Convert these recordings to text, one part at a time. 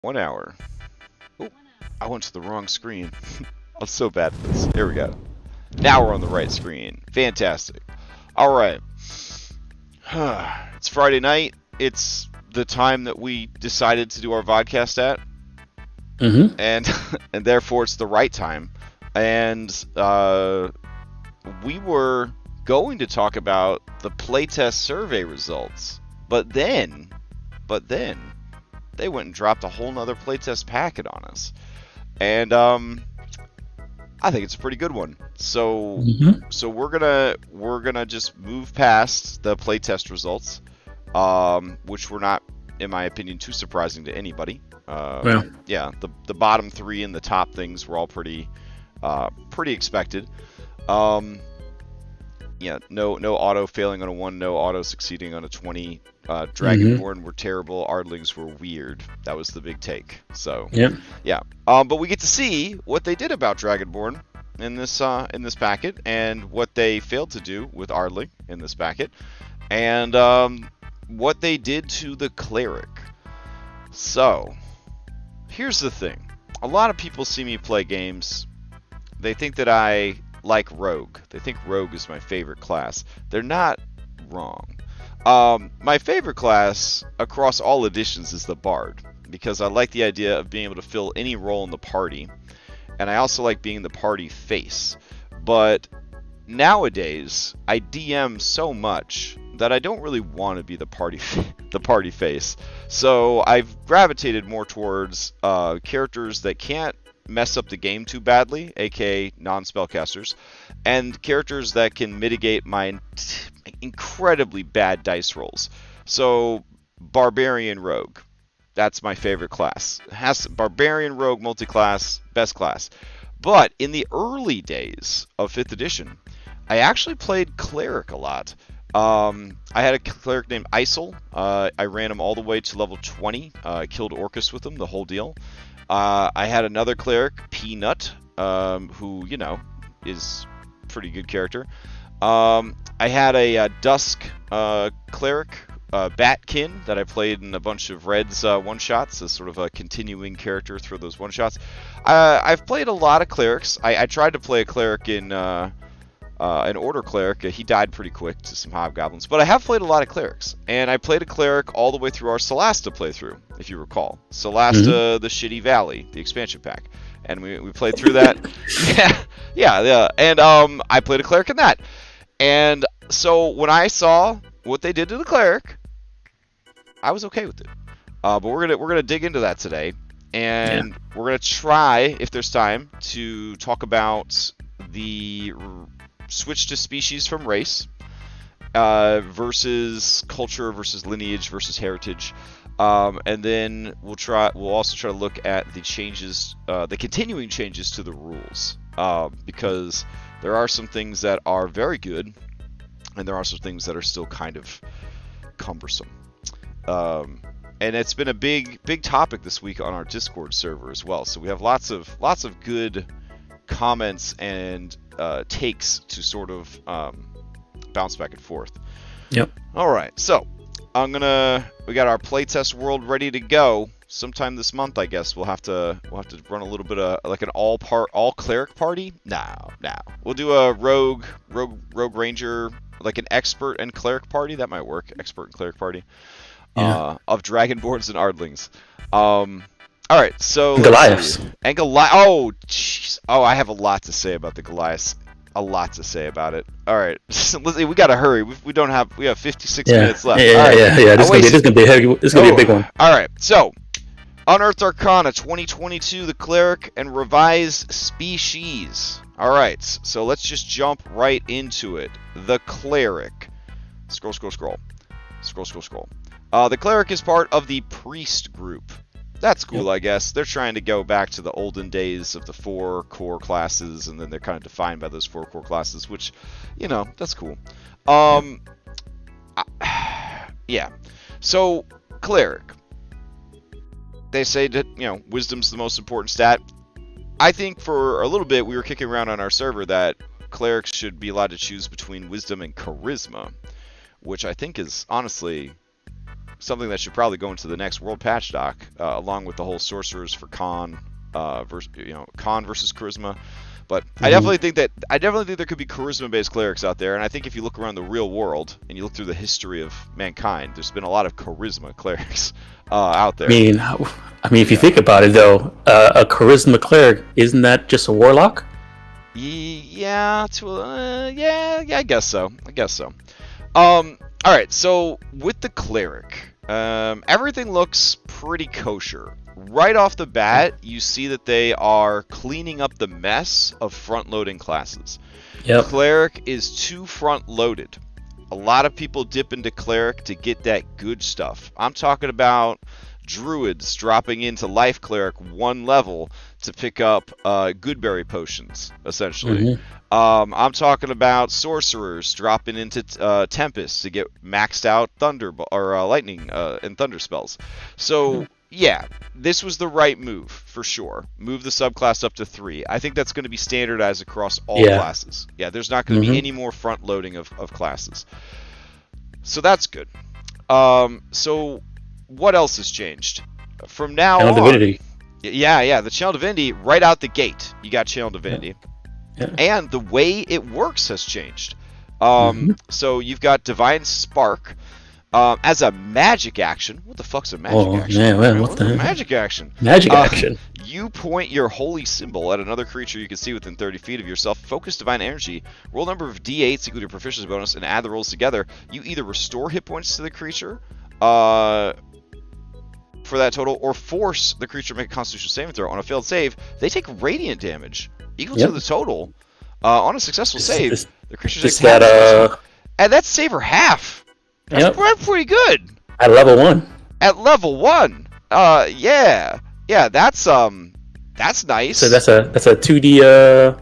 1 hour. Oh, I went to the wrong screen. I'm so bad at this. Here we go. Now we're on the right screen. Fantastic. All right. It's Friday night. It's the time that we decided to do our vodcast at. Mm-hmm. And therefore it's the right time. And we were going to talk about the playtest survey results. But then they went and dropped a whole nother playtest packet on us. And I think it's a pretty good one. So so we're gonna just move past the playtest results, which were not, in my opinion, too surprising to anybody. Yeah, the bottom three and the top things were all pretty expected. Yeah, no auto failing on a 1, no auto succeeding on a 20. Dragonborn were terrible. Ardlings were weird. That was the big take. So yeah. But we get to see what they did about Dragonborn in this packet, and what they failed to do with Ardling in this packet, and what they did to the cleric. So here's the thing: a lot of people see me play games. They think that I like rogue. They think rogue is my favorite class. They're not wrong. My favorite class across all editions is the bard, because I like the idea of being able to fill any role in the party, and I also like being the party face. But nowadays I DM so much that I don't really want to be the party face. So I've gravitated more towards characters that can't mess up the game too badly, aka non-spellcasters, and characters that can mitigate my incredibly bad dice rolls. So Barbarian Rogue, that's my favorite class. Barbarian Rogue multi-class, best class. But in the early days of 5th edition, I actually played Cleric a lot. I had a Cleric named Isel. I ran him all the way to level 20. Killed Orcus with him, the whole deal. I had another Cleric, Peanut, who, you know, is a pretty good character. I had a Dusk Cleric, Batkin, that I played in a bunch of Red's one-shots as sort of a continuing character through those one-shots. I've played a lot of Clerics. I tried to play a Cleric in an Order Cleric. He died pretty quick to some Hobgoblins. But I have played a lot of Clerics. And I played a Cleric all the way through our Solasta playthrough, if you recall. Solasta, the Shitty Valley, the expansion pack. And we played through that. yeah. And I played a Cleric in that. And so when I saw what they did to the Cleric, I was okay with it. But we're gonna dig into that today. And we're gonna try, if there's time, to talk about the switch to species from race versus culture versus lineage versus heritage, and then we'll also try to look at the changes, the continuing changes to the rules, because there are some things that are very good, and there are some things that are still kind of cumbersome. And it's been a big topic this week on our Discord server as well. So we have lots of good comments and takes to sort of bounce back and forth. Yep. All right, so we got our playtest world ready to go. Sometime this month, I guess we'll have to run a little bit of like an all cleric party. No, we'll do a rogue ranger, like an expert and cleric party. That might work. Expert and cleric party of dragonborns and ardlings. All right, so Goliaths. And Goliath. Oh, jeez. Oh, I have a lot to say about the Goliaths. A lot to say about it. All right, we gotta hurry. We have 56 minutes left. Yeah. This is gonna be a big one. All right, so Unearthed Arcana 2022, the Cleric and Revised Species. All right, so let's just jump right into it. The Cleric. Scroll. The Cleric is part of the Priest group. That's cool, I guess. They're trying to go back to the olden days of the 4 core classes, and then they're kind of defined by those 4 core classes, which, you know, that's cool. Yeah. So, Cleric. They say that, you know, wisdom's the most important stat. I think for a little bit we were kicking around on our server that clerics should be allowed to choose between wisdom and charisma, which I think is honestly something that should probably go into the next World Patch doc, along with the whole sorcerers for con versus charisma. But I definitely think there could be charisma-based clerics out there, and I think if you look around the real world and you look through the history of mankind, there's been a lot of charisma clerics out there. I mean, if you think about it, though, a charisma cleric, isn't that just a warlock? Yeah, I guess so. All right, so with the cleric, everything looks pretty kosher. Right off the bat, you see that they are cleaning up the mess of front-loading classes. Yep. Cleric is too front-loaded. A lot of people dip into cleric to get that good stuff. I'm talking about druids dropping into life cleric 1 level to pick up goodberry potions, essentially. I'm talking about sorcerers dropping into tempest to get maxed out thunder or lightning and thunder spells. So yeah, this was the right move for sure. Move the subclass up to 3. I think that's going to be standardized across all classes. Yeah, there's not going to be any more front loading of classes. So that's good. So what else has changed? From now on, Divinity. Yeah, the Channel Divinity right out the gate. You got Channel Divinity. Yeah. And the way it works has changed. So you've got Divine Spark as a magic action. What the fuck's a magic action? Yeah, well, what the heck? Magic action. Magic action. You point your holy symbol at another creature you can see within 30 feet of yourself. Focus divine energy. Roll number of d8s equal to your proficiency bonus, and add the rolls together. You either restore hit points to the creature for that total, or force the creature to make a Constitution saving throw. On a failed save, they take radiant damage equal to the total. On a successful save, the creature takes half. And that's save or half. That's pretty good. At level 1. At level 1. Yeah, that's nice. So that's a 2D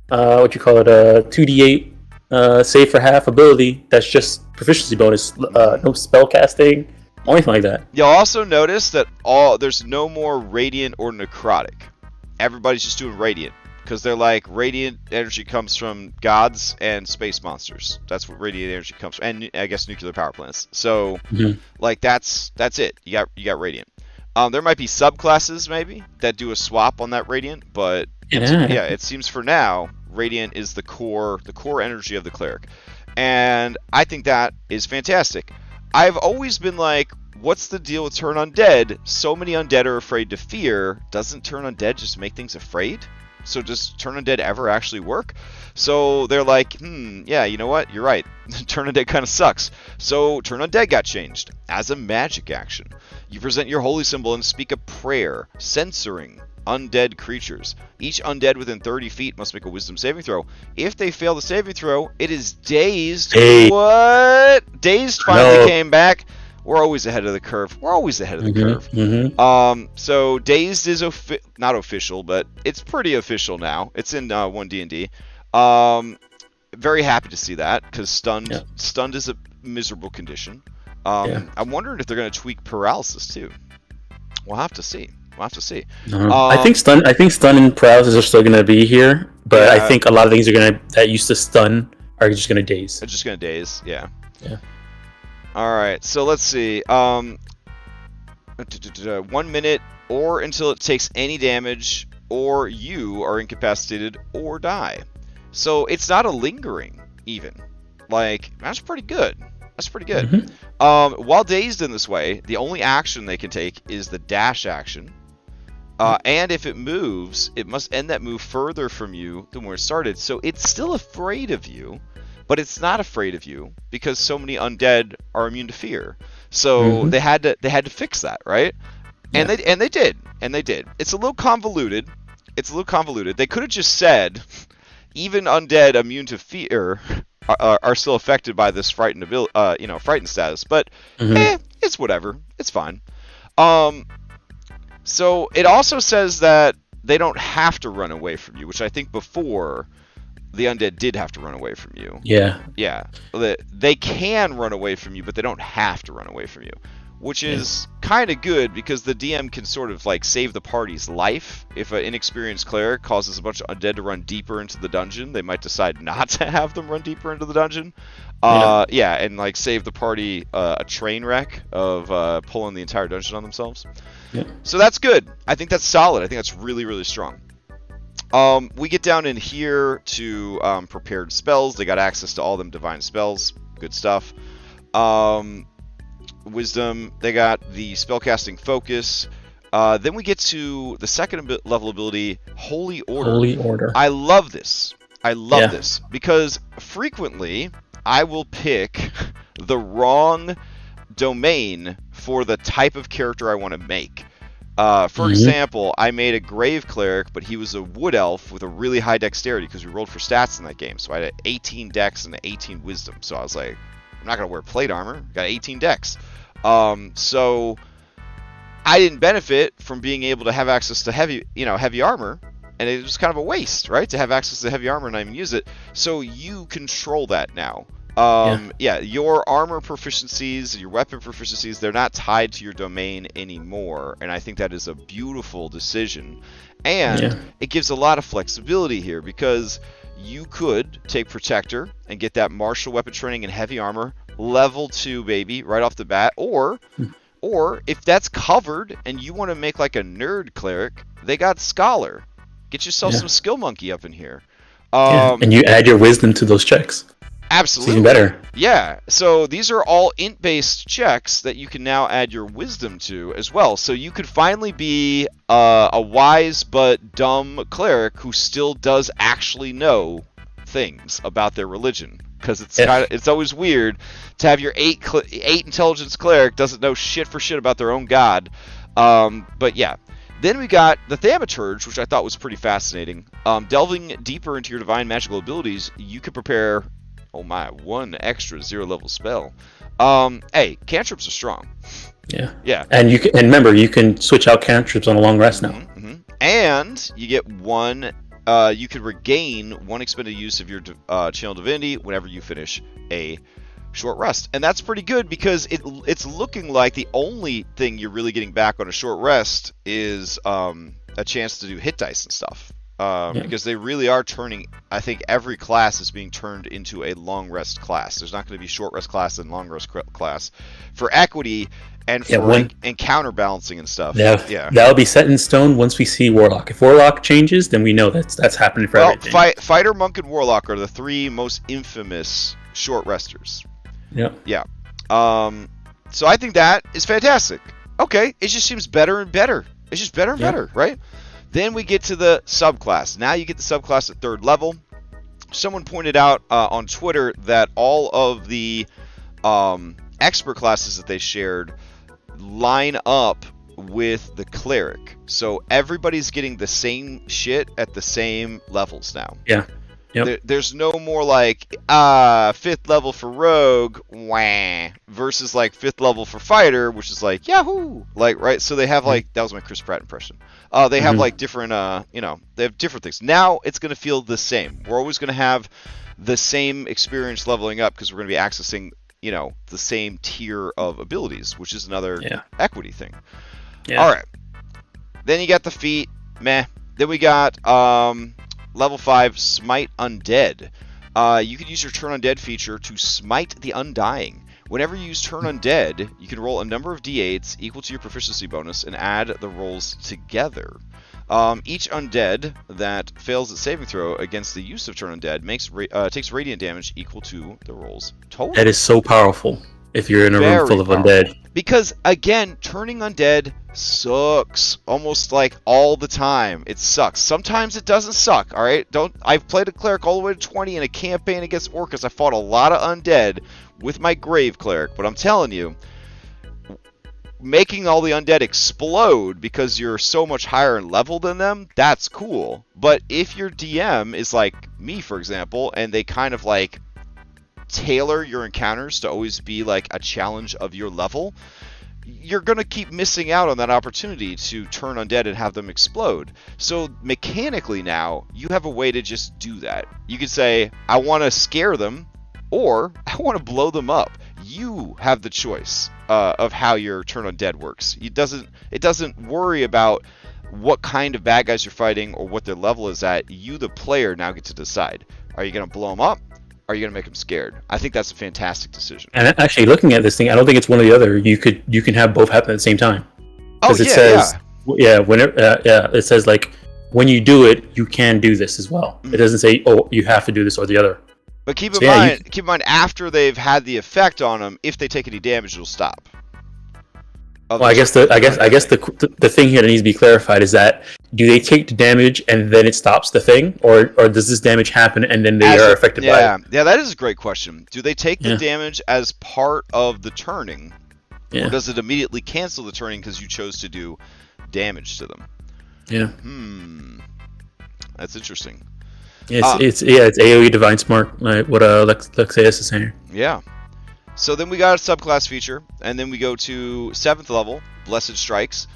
what you call it, a 2D8 save for half ability. That's just proficiency bonus, no spell casting or anything like that. You'll also notice that there's no more radiant or necrotic. Everybody's just doing radiant. Because they're like, radiant energy comes from gods and space monsters. That's what radiant energy comes from, and I guess nuclear power plants. So, like that's it. You got radiant. There might be subclasses maybe that do a swap on that radiant, but it seems for now radiant is the core energy of the cleric, and I think that is fantastic. I've always been like, what's the deal with turn undead? So many undead are afraid to fear. Doesn't turn undead just make things afraid? So does turn undead ever actually work? So they're like, yeah, you know what? You're right. Turn undead kind of sucks. So turn undead got changed as a magic action. You present your holy symbol and speak a prayer, censoring undead creatures. Each undead within 30 feet must make a wisdom saving throw. If they fail the saving throw, it is dazed. What? Dazed finally came back. We're always ahead of the curve. So Dazed is not official, but it's pretty official now. It's in ONE DND. Very happy to see that, because stunned is a miserable condition. I'm wondering if they're going to tweak paralysis too. We'll have to see. I think stun and paralysis are still going to be here, but I think a lot of things that used to stun are just going to daze. They're just going to daze. Yeah. Alright, so let's see. 1 minute or until it takes any damage, or you are incapacitated or die. So it's not a lingering, even. Like, that's pretty good. While dazed in this way, the only action they can take is the dash action. And if it moves, it must end that move further from you than where it started. So it's still afraid of you. But it's not afraid of you because so many undead are immune to fear. So they had to fix that, right? And they did. It's a little convoluted. They could have just said, even undead immune to fear are still affected by this frightened status. But it's whatever. It's fine. So it also says that they don't have to run away from you, which I think before, the undead did have to run away from you. Yeah. They can run away from you, but they don't have to run away from you. which is kind of good because the DM can sort of like save the party's life. If an inexperienced cleric causes a bunch of undead to run deeper into the dungeon, they might decide not to have them run deeper into the dungeon. And like save the party a train wreck of pulling the entire dungeon on themselves. Yeah. So that's good. I think that's solid. I think that's really, really strong. We get down in here to prepared spells. They got access to all them divine spells. Good stuff. Wisdom. They got the spellcasting focus. Then we get to the second level ability, Holy Order. Holy Order. I love this. I love this because frequently I will pick the wrong domain for the type of character I want to make. For example, I made a Grave Cleric, but he was a Wood Elf with a really high dexterity because we rolled for stats in that game. So I had 18 dex and 18 wisdom. So I was like, I'm not going to wear plate armor. Got 18 dex. So I didn't benefit from being able to have access to heavy armor. And it was kind of a waste, right? To have access to heavy armor and not even use it. So you control that now. Your armor proficiencies, your weapon proficiencies, they're not tied to your domain anymore, and I think that is a beautiful decision. And it gives a lot of flexibility here because you could take Protector and get that martial weapon training and heavy armor level 2, baby, right off the bat, or if that's covered and you want to make like a nerd cleric, they got Scholar. Get yourself some Skill Monkey up in here. And you add your wisdom to those checks. Absolutely. It's even better. Yeah. So these are all int-based checks that you can now add your wisdom to as well. So you could finally be a wise but dumb cleric who still does actually know things about their religion. Because it's always weird to have your 8 intelligence cleric doesn't know shit for shit about their own god. But yeah. Then we got the Thaumaturge, which I thought was pretty fascinating. Delving deeper into your divine magical abilities, you could prepare... Oh my, 1 extra 0-level spell. Hey, cantrips are strong. Yeah. And remember, you can switch out cantrips on a long rest now. And you get 1. You can regain 1 expended use of your channel divinity whenever you finish a short rest, and that's pretty good because it's looking like the only thing you're really getting back on a short rest is a chance to do hit dice and stuff. Because they really are turning, I think every class is being turned into a long rest class. There's not going to be short rest class and long rest class for equity and for and counterbalancing and stuff. That'll be set in stone once we see Warlock. If Warlock changes, then we know that's happening for everything. Fighter, Monk, and Warlock are the 3 most infamous short resters. Yeah. So I think that is fantastic. Okay, it just seems better and better. It's just better and better, right? Then we get to the subclass. Now you get the subclass at 3rd level. Someone pointed out on Twitter that all of the expert classes that they shared line up with the cleric. So everybody's getting the same shit at the same levels now. Yeah. Yep. There's no more like 5th level for rogue, wah, versus like 5th level for fighter, which is like yahoo, like right. So they have like that was my Chris Pratt impression. They have like different, they have different things. Now it's going to feel the same. We're always going to have the same experience leveling up because we're going to be accessing, the same tier of abilities, which is another equity thing. Yeah. All right. Then you got the feat, meh. Then we got level 5, Smite Undead. You can use your Turn Undead feature to smite the Undying. Whenever you use Turn Undead, you can roll a number of d8s equal to your proficiency bonus and add the rolls together. Each Undead that fails its saving throw against the use of Turn Undead takes radiant damage equal to the rolls total. That is so powerful if you're in a room full of undead. Because, again, turning undead sucks almost like all the time. It sucks. Sometimes it doesn't suck, all right? I've played a cleric all the way to 20 in a campaign against orcas. I fought a lot of undead with my grave cleric, but I'm telling you, making all the undead explode because you're so much higher in level than them, that's cool. But if your DM is like me, for example, and they kind of like tailor your encounters to always be like a challenge of your level, you're going to keep missing out on that opportunity to turn undead and have them explode. So mechanically now, you have a way to just do that. You could say, I want to scare them, or I want to blow them up. you have the choice of how your turn undead works. It doesn't worry about what kind of bad guys you're fighting or what their level is at. You, the player, now get to decide. Are you going to blow them up? Are you going to make them scared? I think that's a fantastic decision. And actually, looking at this thing, I don't think it's one or the other. You can have both happen at the same time. Oh, it says, whenever, it says like when you do it, you can do this as well. Mm-hmm. It doesn't say, oh, you have to do this or the other. But keep in mind, after they've had the effect on them, if they take any damage, it'll stop. Well, I guess the thing here that needs to be clarified is that do they take the damage and then it stops the thing, or does this damage happen and then they are affected by it? Yeah, that is a great question. Do they take the damage as part of the turning, or does it immediately cancel the turning because you chose to do damage to them? Yeah. That's interesting. It's AoE Divine Smart, like what Lexius is saying. Yeah. So then we got a subclass feature, and then we go to 7th level, Blessed Strikes.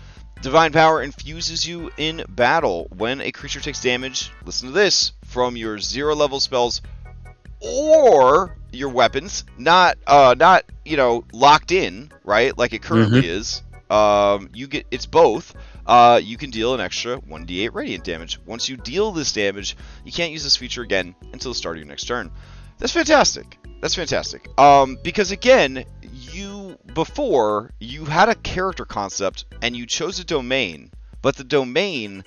Divine Power infuses you in battle when a creature takes damage, listen to this, from your 0 level spells or your weapons, not locked in, right, like it currently is. It's both. You can deal an extra 1d8 radiant damage. Once you deal this damage, you can't use this feature again until the start of your next turn. That's fantastic. Because again, before you had a character concept and you chose a domain, but the domain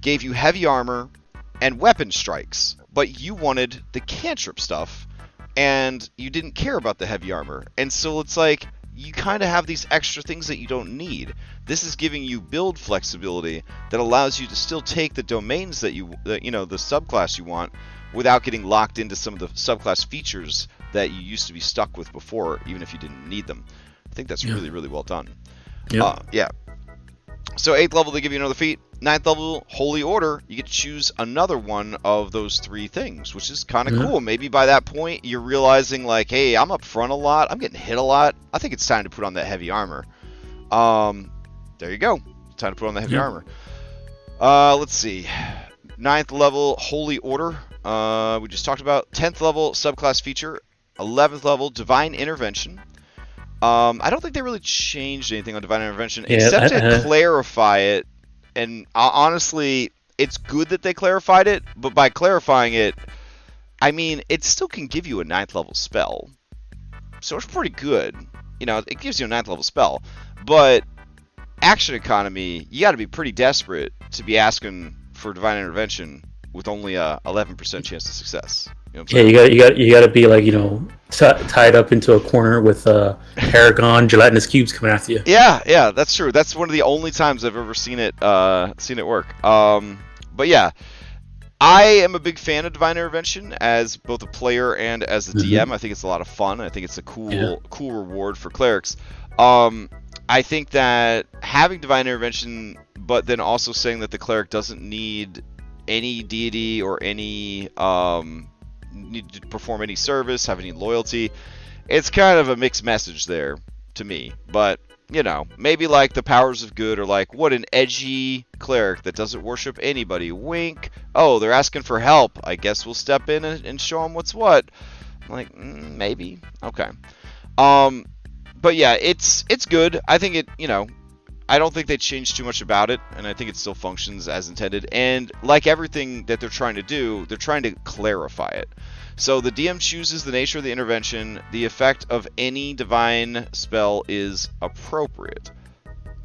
gave you heavy armor and weapon strikes, but you wanted the cantrip stuff and you didn't care about the heavy armor. And so it's like you kind of have these extra things that you don't need. This is giving you build flexibility that allows you to still take the domains that the subclass you want without getting locked into some of the subclass features that you used to be stuck with before, even if you didn't need them. I think that's really, really well done. Yeah. So 8th level, they give you another feat. 9th level, Holy Order, you get to choose another one of those 3 things, which is kind of cool. Maybe by that point, you're realizing, like, hey, I'm up front a lot. I'm getting hit a lot. I think it's time to put on that heavy armor. There you go. It's time to put on the heavy armor. Let's see. 9th level, Holy Order. We just talked about. 10th level, subclass feature. 11th level, Divine Intervention. I don't think they really changed anything on Divine Intervention except to clarify it. And honestly, it's good that they clarified it, but by clarifying it, I mean, it still can give you a 9th level spell. So it's pretty good. It gives you a 9th level spell. But action economy, you got to be pretty desperate to be asking for Divine Intervention with only a 11% chance of success. You got to be like, tied up into a corner with Paragon gelatinous cubes coming after you. Yeah, that's true. That's one of the only times I've ever seen it work. But yeah, I am a big fan of Divine Intervention as both a player and as a DM. I think it's a lot of fun. I think it's a cool reward for clerics. I think that having Divine Intervention, but then also saying that the cleric doesn't need any deity or any need to perform any service, have any loyalty, it's kind of a mixed message there to me. But maybe like the powers of good, or like, what an edgy cleric that doesn't worship anybody, wink, oh, they're asking for help, I guess we'll step in and show them what's what. I'm like, maybe, okay. But yeah, it's good. I think it, I don't think they changed too much about it, and I think it still functions as intended. And like everything that they're trying to do, they're trying to clarify it. So the DM chooses the nature of the intervention. The effect of any divine spell is appropriate.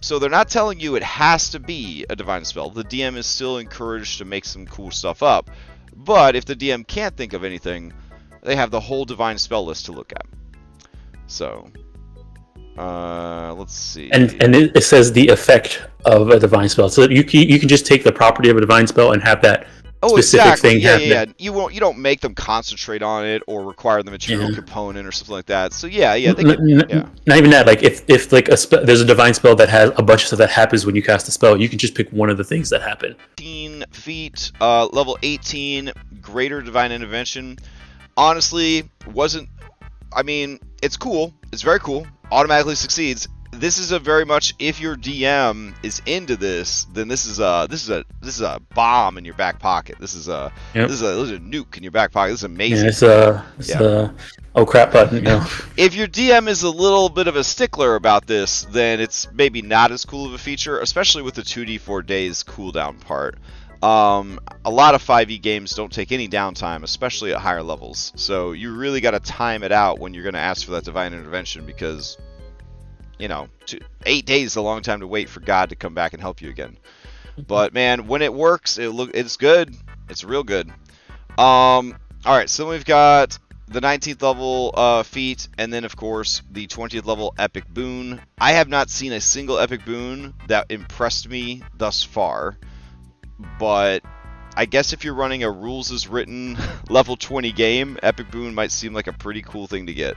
So they're not telling you it has to be a divine spell. The DM is still encouraged to make some cool stuff up. But if the DM can't think of anything, they have the whole divine spell list to look at. So let's see. And it says the effect of a divine spell. So you can just take the property of a divine spell and have that specific thing happen. Yeah. You don't make them concentrate on it or require the material component or something like that. So yeah. Not even that. Like if like there's a divine spell that has a bunch of stuff that happens when you cast a spell, you can just pick one of the things that happen. 15 feet, level 18, greater divine intervention. Honestly, it's cool. It's very cool. Automatically succeeds. this is a very much, if your DM is into this, then this is a bomb in your back pocket. This is a nuke in your back pocket. This is amazing. Yeah, oh crap button. If your DM is a little bit of a stickler about this, then it's maybe not as cool of a feature, especially with the 2d4 days cooldown part. A lot of 5e games don't take any downtime, especially at higher levels. So you really got to time it out when you're going to ask for that divine intervention, because 8 days is a long time to wait for God to come back and help you again. But man, when it works, it's good. It's real good. All right, so we've got the 19th level feat, and then of course the 20th level epic boon. I have not seen a single epic boon that impressed me thus far, but I guess if you're running a rules as written level 20 game, epic boon might seem like a pretty cool thing to get.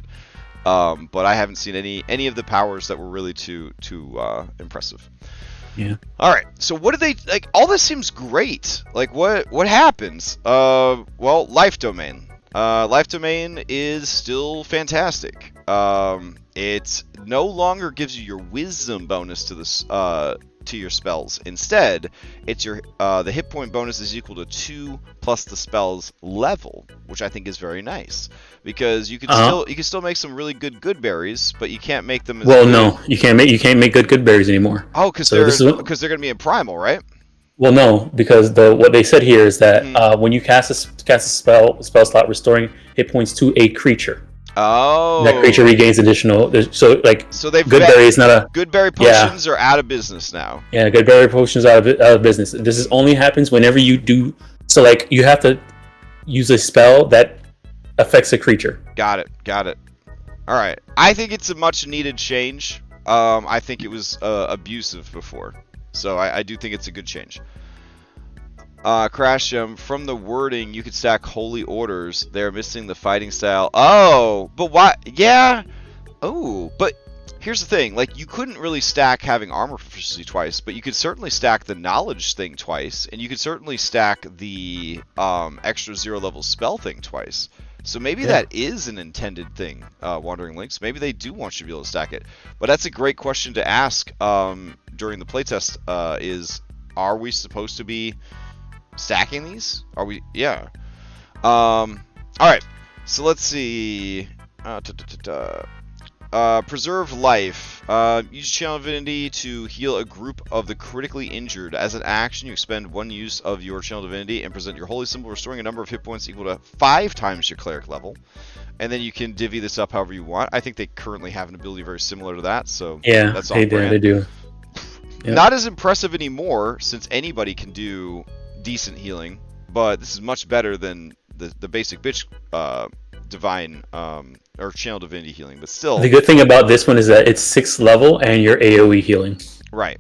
But I haven't seen any of the powers that were really too impressive. Yeah. All right. So what do they like? All this seems great. Like what happens? Well, life domain. Life domain is still fantastic. It no longer gives you your wisdom bonus to this to your spells. Instead, it's your the hit point bonus is equal to 2 plus the spell's level, which I think is very nice, because you can still make some really good berries, but you can't make them. No, you can't make good berries anymore. Oh, because they're going to be in primal, right? Well, no, because what they said here is that when you cast a spell slot restoring hit points to a creature. Oh, that creature regains additional. So they've good berry is not a good berry potions are out of business now. Yeah, good berry potions out of business. This only happens whenever you do. So you have to use a spell that affects a creature. Got it. All right, I think it's a much needed change. I think it was abusive before, so I do think it's a good change. CRASHDOM, from the wording, you could stack holy orders. They're missing the fighting style. Oh, but why? Yeah. Oh, but here's the thing. You couldn't really stack having armor proficiency twice, but you could certainly stack the knowledge thing twice, and you could certainly stack the extra 0 level spell thing twice. So maybe that is an intended thing, Wandering Links. Maybe they do want you to be able to stack it. But that's a great question to ask during the playtest, are we supposed to be stacking these? Are we? Yeah. All right. So let's see. Preserve life. Use Channel Divinity to heal a group of the critically injured. As an action, you expend 1 use of your Channel Divinity and present your holy symbol, restoring a number of hit points equal to 5 times your cleric level. And then you can divvy this up however you want. I think they currently have an ability very similar to that. So yeah, that's they do. Yep. Not as impressive anymore, since anybody can do decent healing, but this is much better than the basic bitch divine or channel divinity healing. But still, the good thing about this one is that it's 6th level and you're AoE healing. Right.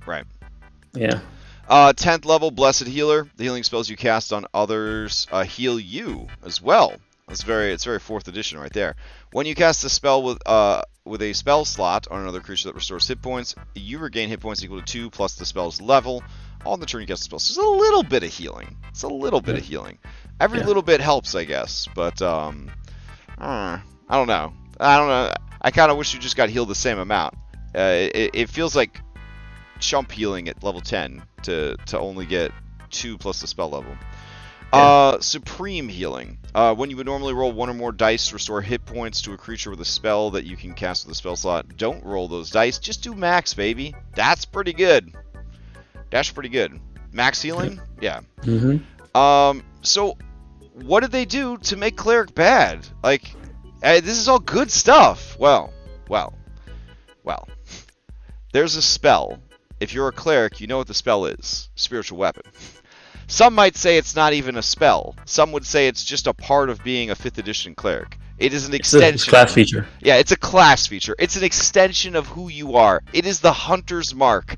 Yeah. 10th level blessed healer. The healing spells you cast on others heal you as well. It's very 4th edition right there. When you cast a spell with a spell slot on another creature that restores hit points, you regain hit points equal to 2 plus the spell's level. On the turn you cast a spell. So it's a little bit of healing. Every little bit helps, I guess. But I don't know. I kind of wish you just got healed the same amount. It feels like chump healing at level 10 to only get 2 plus the spell level. Supreme healing. When you would normally roll 1 or more dice to restore hit points to a creature with a spell that you can cast with a spell slot, don't roll those dice. Just do max, baby. That's pretty good. Max healing? Yeah. Mm-hmm. So what did they do to make cleric bad? This is all good stuff. Well. There's a spell. If you're a cleric, you know what the spell is. Spiritual weapon. Some might say it's not even a spell. Some would say it's just a part of being a 5th edition cleric. It is an extension. It's a class feature. Yeah, it's a class feature. It's an extension of who you are. It is the hunter's mark.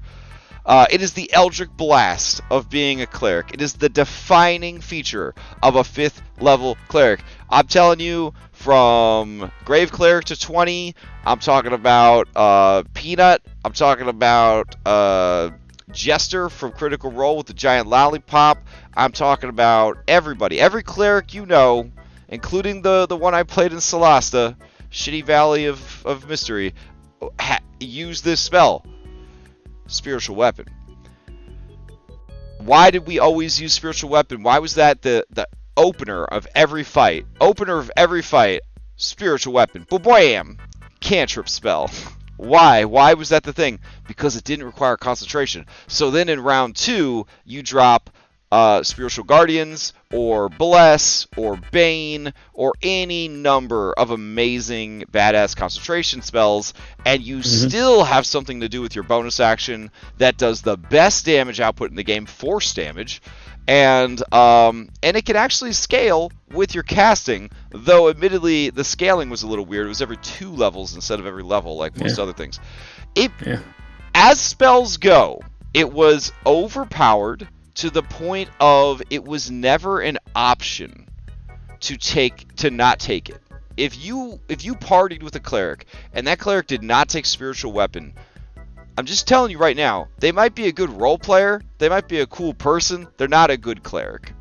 It is the Eldritch Blast of being a cleric. It is the defining feature of a 5th level cleric. I'm telling you, from Grave Cleric to 20, I'm talking about Peanut. I'm talking about Jester from Critical Role with the giant lollipop. I'm talking about everybody. Every cleric you know, including the one I played in Solasta, Shitty Valley of Mystery. use this spell. Spiritual weapon. Why did we always use spiritual weapon? Why was that the opener of every fight? Opener of every fight, spiritual weapon. Bam! Cantrip spell. Why? Why was that the thing? Because it didn't require concentration. So then in round 2, you drop Spiritual Guardians, or Bless, or Bane, or any number of amazing, badass concentration spells, and you still have something to do with your bonus action that does the best damage output in the game, force damage, and it can actually scale with your casting, though admittedly the scaling was a little weird. It was every 2 levels instead of every level, like most other things. As spells go, it was overpowered to the point of it was never an option to not take it. If you partied with a cleric and that cleric did not take spiritual weapon, I'm just telling you right now, they might be a good role player, they might be a cool person, they're not a good cleric.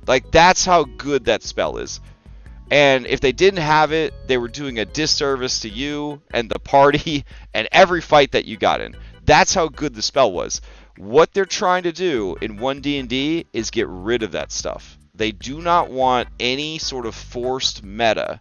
Like, that's how good that spell is. And if they didn't have it, they were doing a disservice to you and the party and every fight that you got in. That's how good the spell was. What they're trying to do in ONE DND is get rid of that stuff. They do not want any sort of forced meta.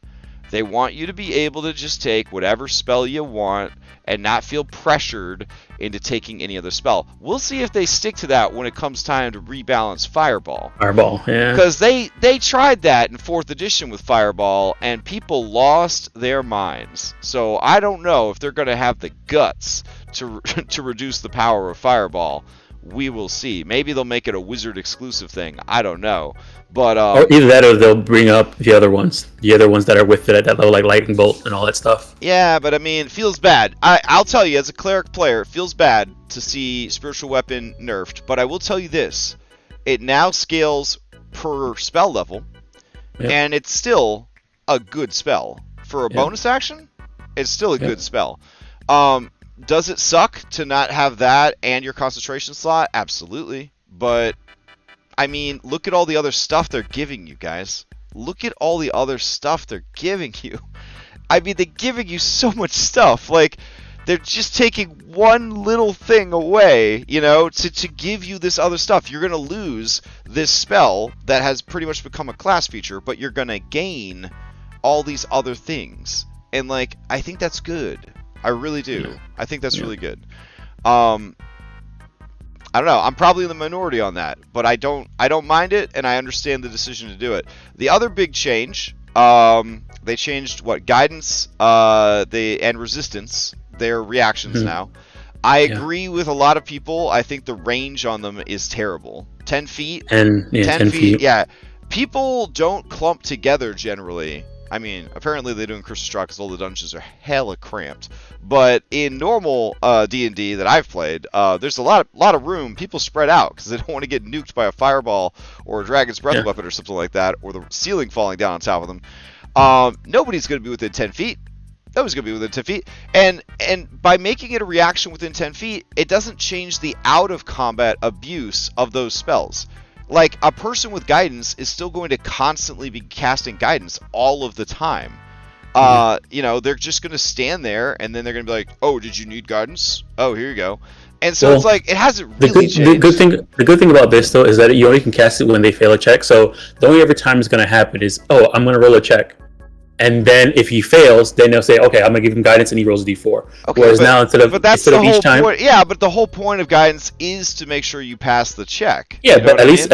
They want you to be able to just take whatever spell you want and not feel pressured into taking any other spell. We'll see if they stick to that when it comes time to rebalance Fireball. Fireball, yeah. Because they tried that in 4th edition with Fireball, and people lost their minds. So I don't know if they're going to have the guts to reduce the power of Fireball. We will see. Maybe they'll make it a Wizard exclusive thing. I don't know. But or either that, or they'll bring up the other ones that are with it at that level, like Lightning Bolt and all that stuff. Yeah, but I mean, it feels bad. I'll tell you, as a cleric player, it feels bad to see spiritual weapon nerfed. But I will tell you this: it now scales per spell level, and it's still a good spell for a bonus action. It's still a good spell. Does it suck to not have that and your concentration slot? Absolutely. But, I mean, look at all the other stuff they're giving you, guys. Look at all the other stuff they're giving you. I mean, they're giving you so much stuff. Like, they're just taking one little thing away, you know, to give you this other stuff. You're going to lose this spell that has pretty much become a class feature, but you're going to gain all these other things. And, like, I think that's good. I really do. Yeah. I think that's really good. I don't know. I'm probably in the minority on that, but I don't mind it, and I understand the decision to do it. The other big change, they changed guidance, and resistance, their reactions now. I agree with a lot of people. I think the range on them is terrible. 10 feet. 10 feet. Yeah. People don't clump together generally. I mean, apparently they do in Crystal Straw because all the dungeons are hella cramped. But in normal D&D that I've played, there's a lot of room. People spread out because they don't want to get nuked by a fireball or a dragon's breath weapon or something like that, or the ceiling falling down on top of them. Nobody's going to be within 10 feet. Nobody's going to be within 10 feet. And by making it a reaction within 10 feet, it doesn't change the out-of-combat abuse of those spells. Like, a person with guidance is still going to constantly be casting guidance all of the time. You know, they're just going to stand there, and then they're going to be like, oh, did you need guidance? Oh, here you go. And so it's like, it hasn't really changed. The good thing about this, though, is that you only can cast it when they fail a check. So the only other time it's going to happen is, oh, I'm going to roll a check. And then if he fails, then they'll say, okay, I'm going to give him guidance, and he rolls a d4. Okay, whereas now, instead of each time... Yeah, but the whole point of guidance is to make sure you pass the check. Yeah, but at least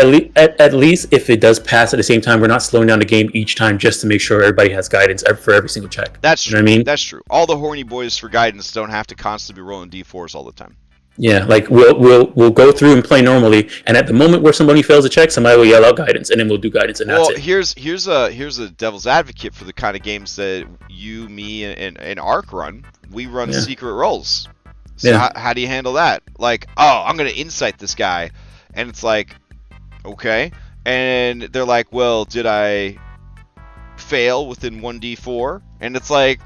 if it does pass at the same time, we're not slowing down the game each time just to make sure everybody has guidance for every single check. That's true. You know what I mean? That's true. All the horny boys for guidance don't have to constantly be rolling d4s all the time. Yeah, like we'll go through and play normally, and at the moment where somebody fails a check, somebody will yell out guidance, and then we'll do guidance, and that's it. Well, here's a devil's advocate for the kind of games that you, me, and Ark run. We run secret rolls. So how do you handle that? Like, oh, I'm gonna insight this guy, and it's like, okay, and they're like, well, did I fail within 1d4? And it's like,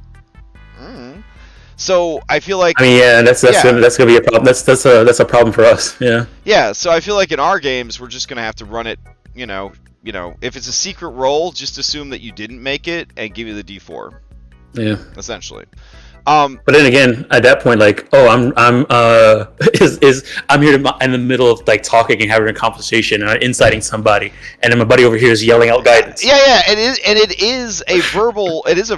So I feel like that's gonna be a problem. That's a problem for us. Yeah. Yeah. So I feel like in our games we're just gonna have to run it. You know, if it's a secret roll, just assume that you didn't make it and give you the d4. Yeah. Essentially. But then again, at that point, like, oh, I'm I'm here in the middle of like talking and having a conversation and inciting somebody, and then my buddy over here is yelling out guidance. Yeah, it is a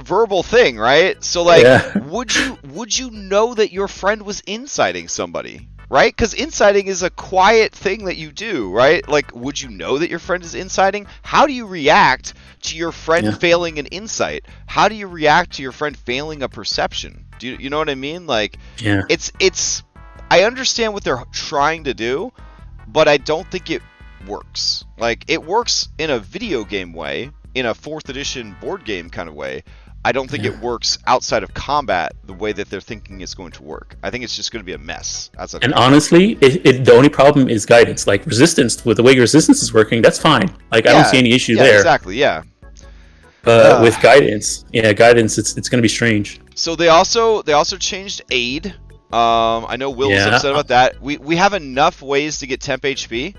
verbal thing, right? So like, would you know that your friend was inciting somebody? Right? Because inciting is a quiet thing that you do, right? Like, would you know that your friend is inciting? How do you react to your friend failing an insight? How do you react to your friend failing a perception? Do you know what I mean? Like, it's. I understand what they're trying to do, but I don't think it works. Like, it works in a video game way, in a 4th edition board game kind of way. I don't think it works outside of combat the way that they're thinking it's going to work. I think it's just going to be a mess. And honestly, the only problem is guidance. Like resistance, with the way resistance is working, that's fine. Like I don't see any issue there. Exactly. Yeah. But with guidance, it's going to be strange. So they also changed aid. I know Will was upset about that. We have enough ways to get temp HP.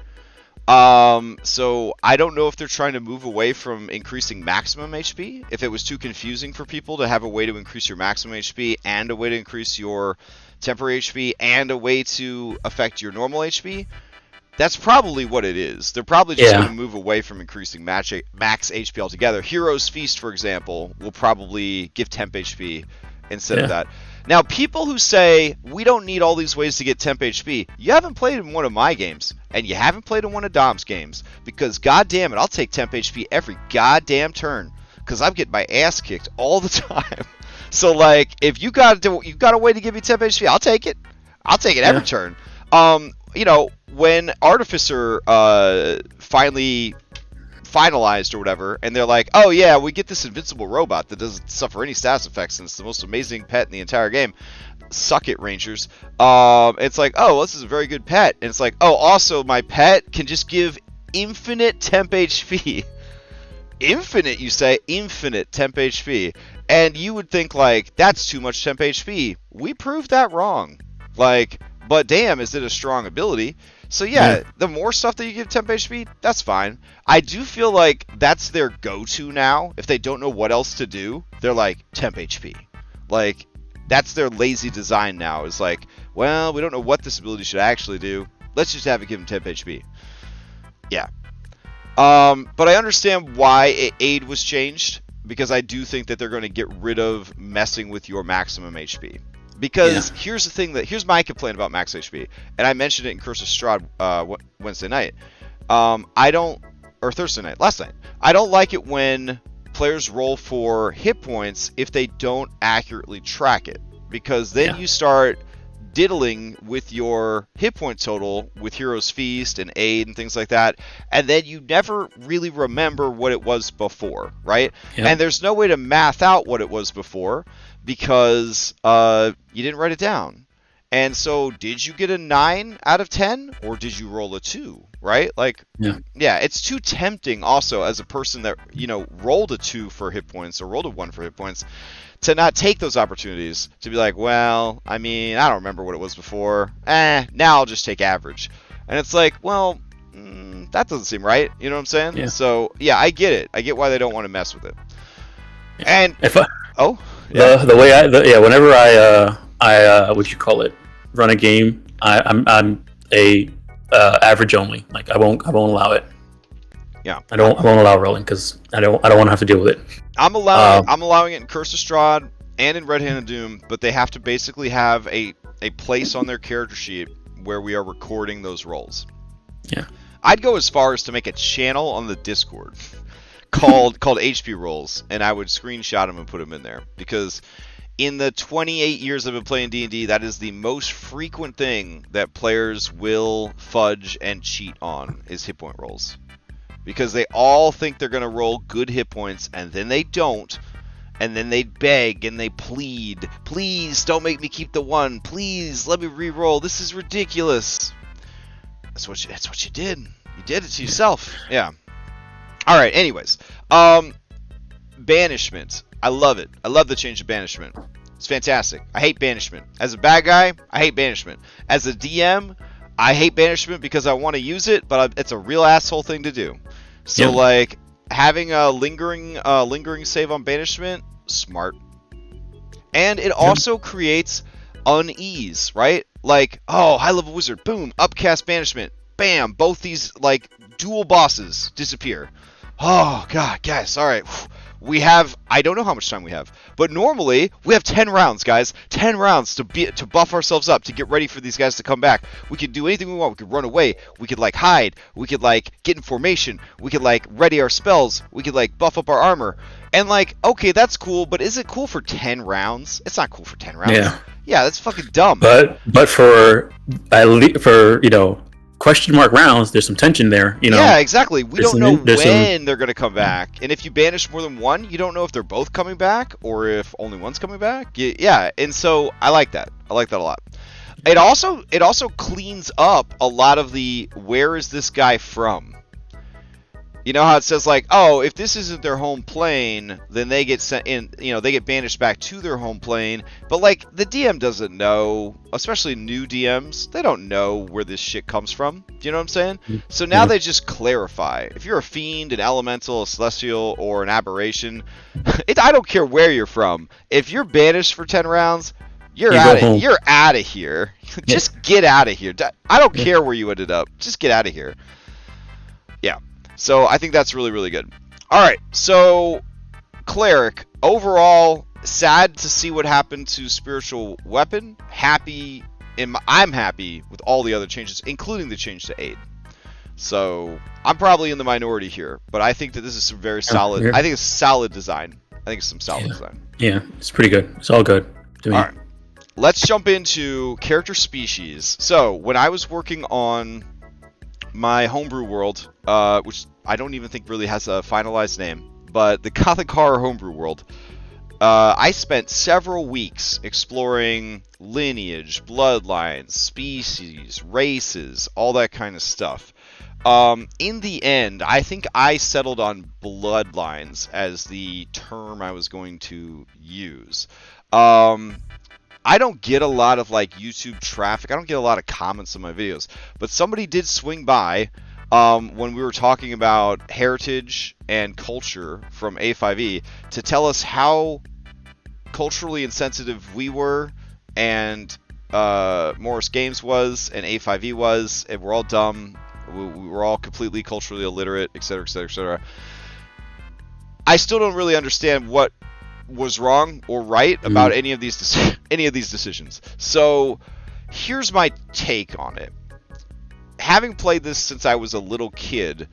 So I don't know if they're trying to move away from increasing maximum HP. If it was too confusing for people to have a way to increase your maximum HP and a way to increase your temporary HP and a way to affect your normal HP, that's probably what it is. They're probably just going to move away from increasing max HP altogether. Hero's Feast, for example, will probably give temp HP instead of that. Now, people who say, we don't need all these ways to get temp HP, you haven't played in one of my games, and you haven't played in one of Dom's games, because goddamn it, I'll take temp HP every goddamn turn, because I'm getting my ass kicked all the time. So, like, if you got a way to give me temp HP, I'll take it. I'll take it every turn. When Artificer finally finalized or whatever, and they're like, oh yeah, we get this invincible robot that doesn't suffer any status effects and it's the most amazing pet in the entire game. Suck it, Rangers. It's like, oh, well, this is a very good pet. And it's like, oh, also my pet can just give infinite temp HP. Infinite, you say? Infinite temp HP. And you would think, like, that's too much temp HP. We proved that wrong. Like, but damn, is it a strong ability? So yeah, the more stuff that you give temp HP, that's fine. I do feel like that's their go-to now. If they don't know what else to do, they're like, temp HP. Like, that's their lazy design now. Is like, well, we don't know what this ability should actually do. Let's just have it give them temp HP. Yeah. But I understand why aid was changed, because I do think that they're going to get rid of messing with your maximum HP. Because here's the thing, here's my complaint about max HP, and I mentioned it in Curse of Strahd Wednesday night. Thursday night, last night. I don't like it when players roll for hit points if they don't accurately track it, because then you start diddling with your hit point total with Hero's Feast and aid and things like that, and then you never really remember what it was before, right? And there's no way to math out what it was before, because you didn't write it down. And so, did you get a 9 out of 10, or did you roll a 2, right? Like, it's too tempting also as a person that, rolled a 2 for hit points or rolled a 1 for hit points, to not take those opportunities, to be like, well, I mean, I don't remember what it was before. Now I'll just take average. And it's like, well, that doesn't seem right. You know what I'm saying? Yeah. So, yeah, I get it. I get why they don't want to mess with it. And the way whenever I what you call it, run a game, I'm a average only. Like I won't allow it. Yeah, I won't allow rolling, because I don't want to have to deal with it. I'm allowing it in Curse of Strahd and in Red Hand Doom, but they have to basically have a place on their character sheet where we are recording those rolls. Yeah, I'd go as far as to make a channel on the Discord called HP rolls, and I would screenshot them and put them in there, because in the 28 years I've been playing D&D, that is the most frequent thing that players will fudge and cheat on, is hit point rolls. Because they all think they're going to roll good hit points, and then they don't, and then they beg and they plead, please don't make me keep the 1, please let me re-roll, this is ridiculous. That's what you did. You did it to yourself. Yeah. All right, anyways. Banishment. I love it. I love the change of banishment. It's fantastic. I hate banishment. As a bad guy, I hate banishment. As a DM, I hate banishment because I want to use it, but it's a real asshole thing to do. So, like, having a lingering save on banishment, smart. And it also creates unease, right? Like, oh, high level wizard, boom, upcast banishment, bam, both these like dual bosses disappear. Oh god, guys, all right. We have, I don't know how much time we have, but normally we have 10 rounds, guys. 10 rounds to buff ourselves up, to get ready for these guys to come back. We could do anything we want. We could run away. We could like hide. We could like get in formation. We could like ready our spells. We could like buff up our armor. And like, okay, that's cool, but is it cool for 10 rounds? It's not cool for 10 rounds. Yeah, that's fucking dumb. But for you know, question mark rounds, there's some tension there, you know. Yeah, exactly. We don't know when they're going to come back. And if you banish more than one, you don't know if they're both coming back or if only one's coming back. Yeah, and so I like that. I like that a lot. It also cleans up a lot of the where is this guy from? You know how it says like, oh, if this isn't their home plane, then they get sent in, you know, they get banished back to their home plane. But like the DM doesn't know, especially new DMs, they don't know where this shit comes from. Do you know what I'm saying? So now they just clarify. If you're a fiend, an elemental, a celestial, or an aberration, I don't care where you're from. If you're banished for 10 rounds, you're out of here. Just get out of here. I don't care where you ended up. Just get out of here. Yeah. So I think that's really, really good. All right, so Cleric, overall, sad to see what happened to Spiritual Weapon. I'm happy with all the other changes, including the change to Aid. So I'm probably in the minority here, but I think that this is some very solid. I think it's solid design. I think it's some solid design. Yeah, it's pretty good. It's all good to me. All right, let's jump into character species. So when I was working on my homebrew world, which I don't even think really has a finalized name, but the Gothic Horror homebrew world, I spent several weeks exploring lineage, bloodlines, species, races, all that kind of stuff. In the end, I think I settled on bloodlines as the term I was going to use. I don't get a lot of like YouTube traffic. I don't get a lot of comments on my videos, but somebody did swing by when we were talking about heritage and culture from A5E to tell us how culturally insensitive we were, and Morris Games was, and A5E was, and we're all dumb. We were all completely culturally illiterate, etc., etc., etc. I still don't really understand what was wrong or right about any of these decisions. So here's my take on it. Having played this since I was a little kid,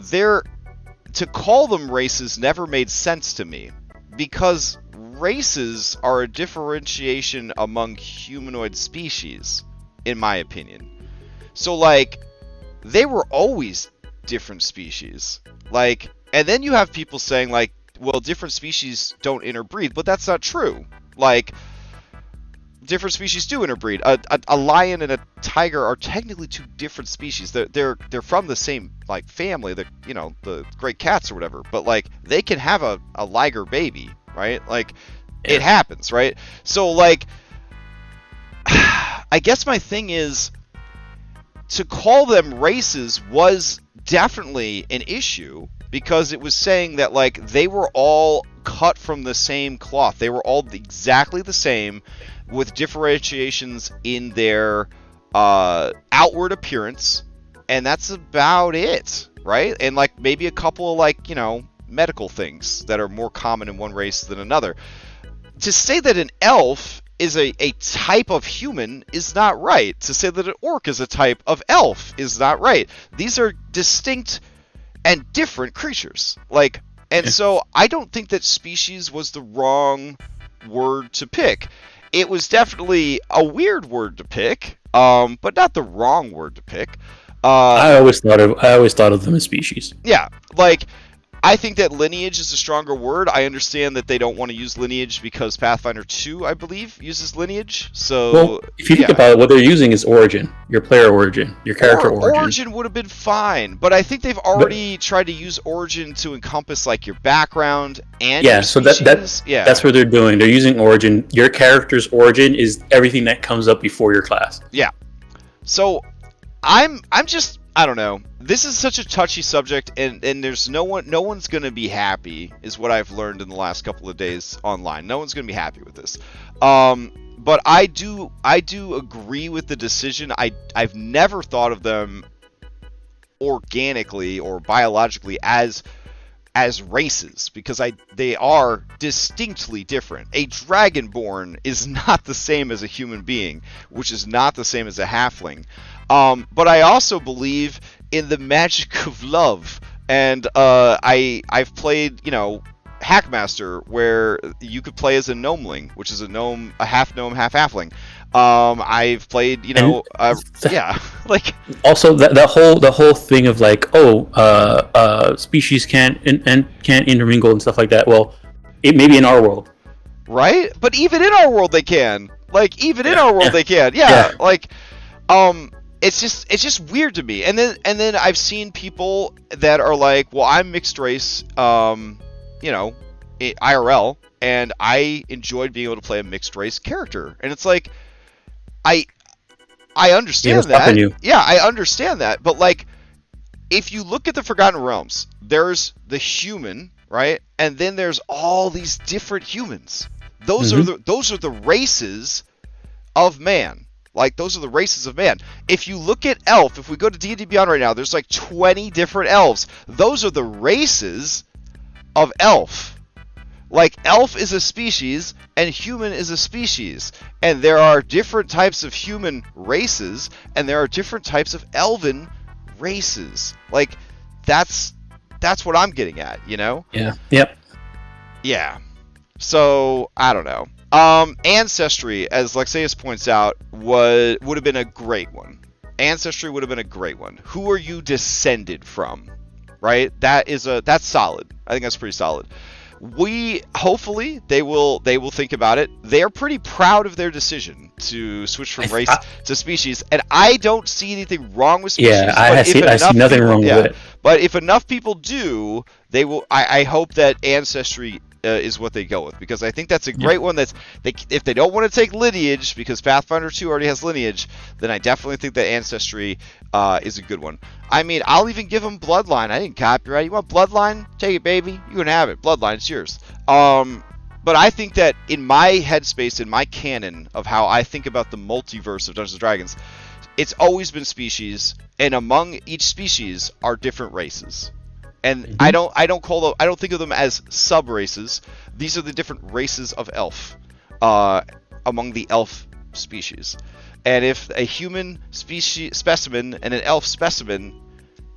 to call them races never made sense to me, because races are a differentiation among humanoid species, in my opinion. So like, they were always different species. Like, and then you have people saying like, well, different species don't interbreed, but that's not true. Like, different species do interbreed. A lion and a tiger are technically two different species. They're from the same like family, the great cats or whatever. But like, they can have a liger baby, right? Like, it happens, right? So like, I guess my thing is, to call them races was definitely an issue, because it was saying that like they were all cut from the same cloth. They were all exactly the same, with differentiations in their outward appearance, and that's about it, right? And like maybe a couple of like, medical things that are more common in one race than another. To say that an elf is a type of human is not right. To say that an orc is a type of elf is not right. These are distinct and different creatures. Like, and so I don't think that species was the wrong word to pick. It was definitely a weird word to pick, but not the wrong word to pick. I always thought of them as species. Yeah, like, I think that lineage is a stronger word. I understand that they don't want to use lineage because Pathfinder 2, I believe, uses lineage. So, well, if you think about it, what they're using is origin, your player origin, your character origin. Origin would have been fine, but I think they've already tried to use origin to encompass like your background and your species. That's what they're doing. They're using origin. Your character's origin is everything that comes up before your class. Yeah. So I'm just I don't know. This is such a touchy subject, and there's no one's gonna be happy, is what I've learned in the last couple of days online. No one's gonna be happy with this. But I do agree with the decision. I've never thought of them organically or biologically as races, because they are distinctly different. A dragonborn is not the same as a human being, which is not the same as a halfling. But I also believe in the magic of love, and I've played, Hackmaster, where you could play as a gnomeling, which is a half gnome, half halfling. I've played, like also the whole thing of like, species can't intermingle and stuff like that. Well, it may be in our world, right? But even in our world, they can. Like, even in our world, they can. Yeah. Like, it's just weird to me. And then I've seen people that are like, well, I'm mixed race, IRL, and I enjoyed being able to play a mixed race character. And it's like, I understand that. Yeah, I understand that. But like, if you look at the Forgotten Realms, there's the human, right? And then there's all these different humans. Those are the races of man. Like, those are the races of man. If you look at elf, if we go to D&D Beyond right now, there's like 20 different elves. Those are the races of elf. Like, elf is a species, and human is a species. And there are different types of human races, and there are different types of elven races. Like, that's what I'm getting at, Yeah. Yep. Yeah. So, I don't know. Ancestry, as Lexaeus points out, would have been a great one. Ancestry would have been a great one. Who are you descended from? Right? That's solid. I think that's pretty solid. Hopefully they will think about it. They are pretty proud of their decision to switch from race to species, and I don't see anything wrong with species. Yeah, I see nothing wrong with it. But if enough people do, they will. I hope that Ancestry is what they go with, because I think that's a great one. If they don't want to take lineage, because Pathfinder 2 already has lineage, then I definitely think that Ancestry is a good one. I mean, I'll even give them Bloodline. I didn't copyright. You want Bloodline? Take it, baby. You can have it. Bloodline, it's yours. But I think that in my headspace, in my canon of how I think about the multiverse of Dungeons & Dragons, it's always been species, and among each species are different races. And I don't think of them as sub races. These are the different races of elf among the elf species. And if a human specimen and an elf specimen,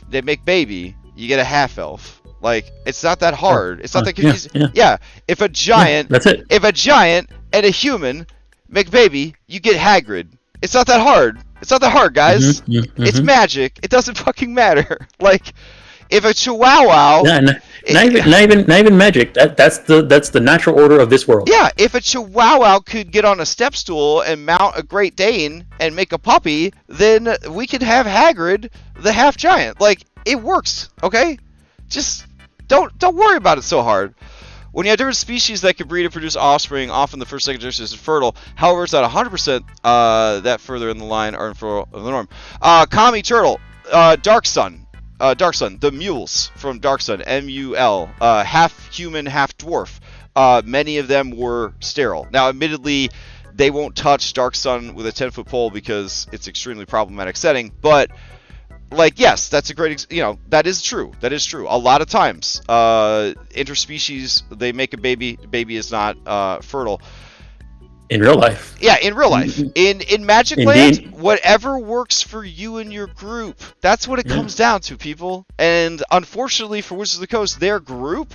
they make baby, you get a half elf. Like, it's not that hard. It's not that confusing. Yeah. If a giant, that's it. If a giant and a human make baby, you get Hagrid. It's not that hard. It's not that hard, guys. It's magic. It doesn't fucking matter. Like, if a chihuahua, not even magic. That's the natural order of this world. Yeah, if a chihuahua could get on a step stool and mount a Great Dane and make a puppy, then we could have Hagrid, the half giant. Like, it works. Okay, just don't worry about it so hard. When you have different species that can breed and produce offspring, often the first, second generation is fertile. However, it's not 100% that further in the line are for the norm. Kami Turtle, Dark Sun, the mules from Dark Sun, MUL, half human, half dwarf. Many of them were sterile. Now, admittedly, they won't touch Dark Sun with a 10-foot pole because it's extremely problematic setting, but like, yes, that's a great, that is true. That is true. A lot of times, interspecies, they make a baby. The baby is not fertile. In real life. Yeah, in real life. In Magic Land, whatever works for you and your group. That's what it comes down to, people. And unfortunately for Wizards of the Coast, their group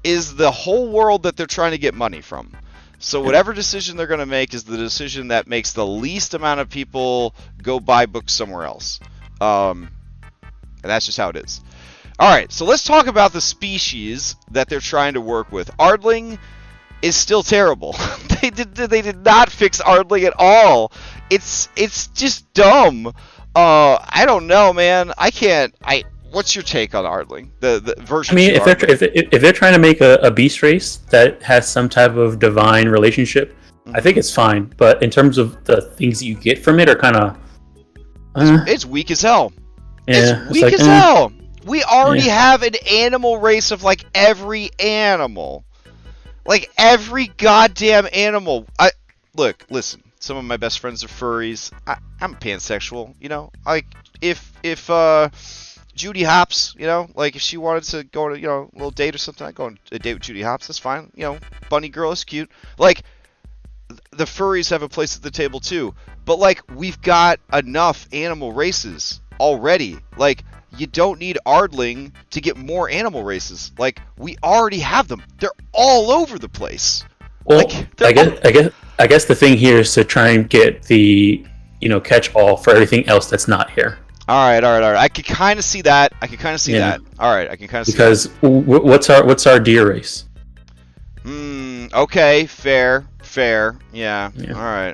is the whole world that they're trying to get money from. So whatever decision they're going to make is the decision that makes the least amount of people go buy books somewhere else. And that's just how it is. Alright, so let's talk about the species that they're trying to work with. Ardling is still terrible. They did not fix Ardling at all. It's just dumb. I don't know, man. What's your take on Ardling? The version. I mean, if they're trying to make a beast race that has some type of divine relationship, I think it's fine. But in terms of the things that you get from it, are kind of it's weak as hell. It's weak as hell. We already have an animal race of like every animal. Like every goddamn animal. Listen, some of my best friends are furries. I'm pansexual, you know? Like if Judy Hopps, you know, like if she wanted to go on a, you know, little date or something, I'd go on a date with Judy Hopps, that's fine. You know, bunny girl is cute. Like the furries have a place at the table too. But like we've got enough animal races already. Like you don't need Ardling to get more animal races. Like we already have them. They're all over the place. Well, like, I guess the thing here is to try and get the, you know, catch all for everything else that's not here. All right. I can kind of see that. All right, I can kind of see that. Because what's our deer race? Okay, fair. Yeah.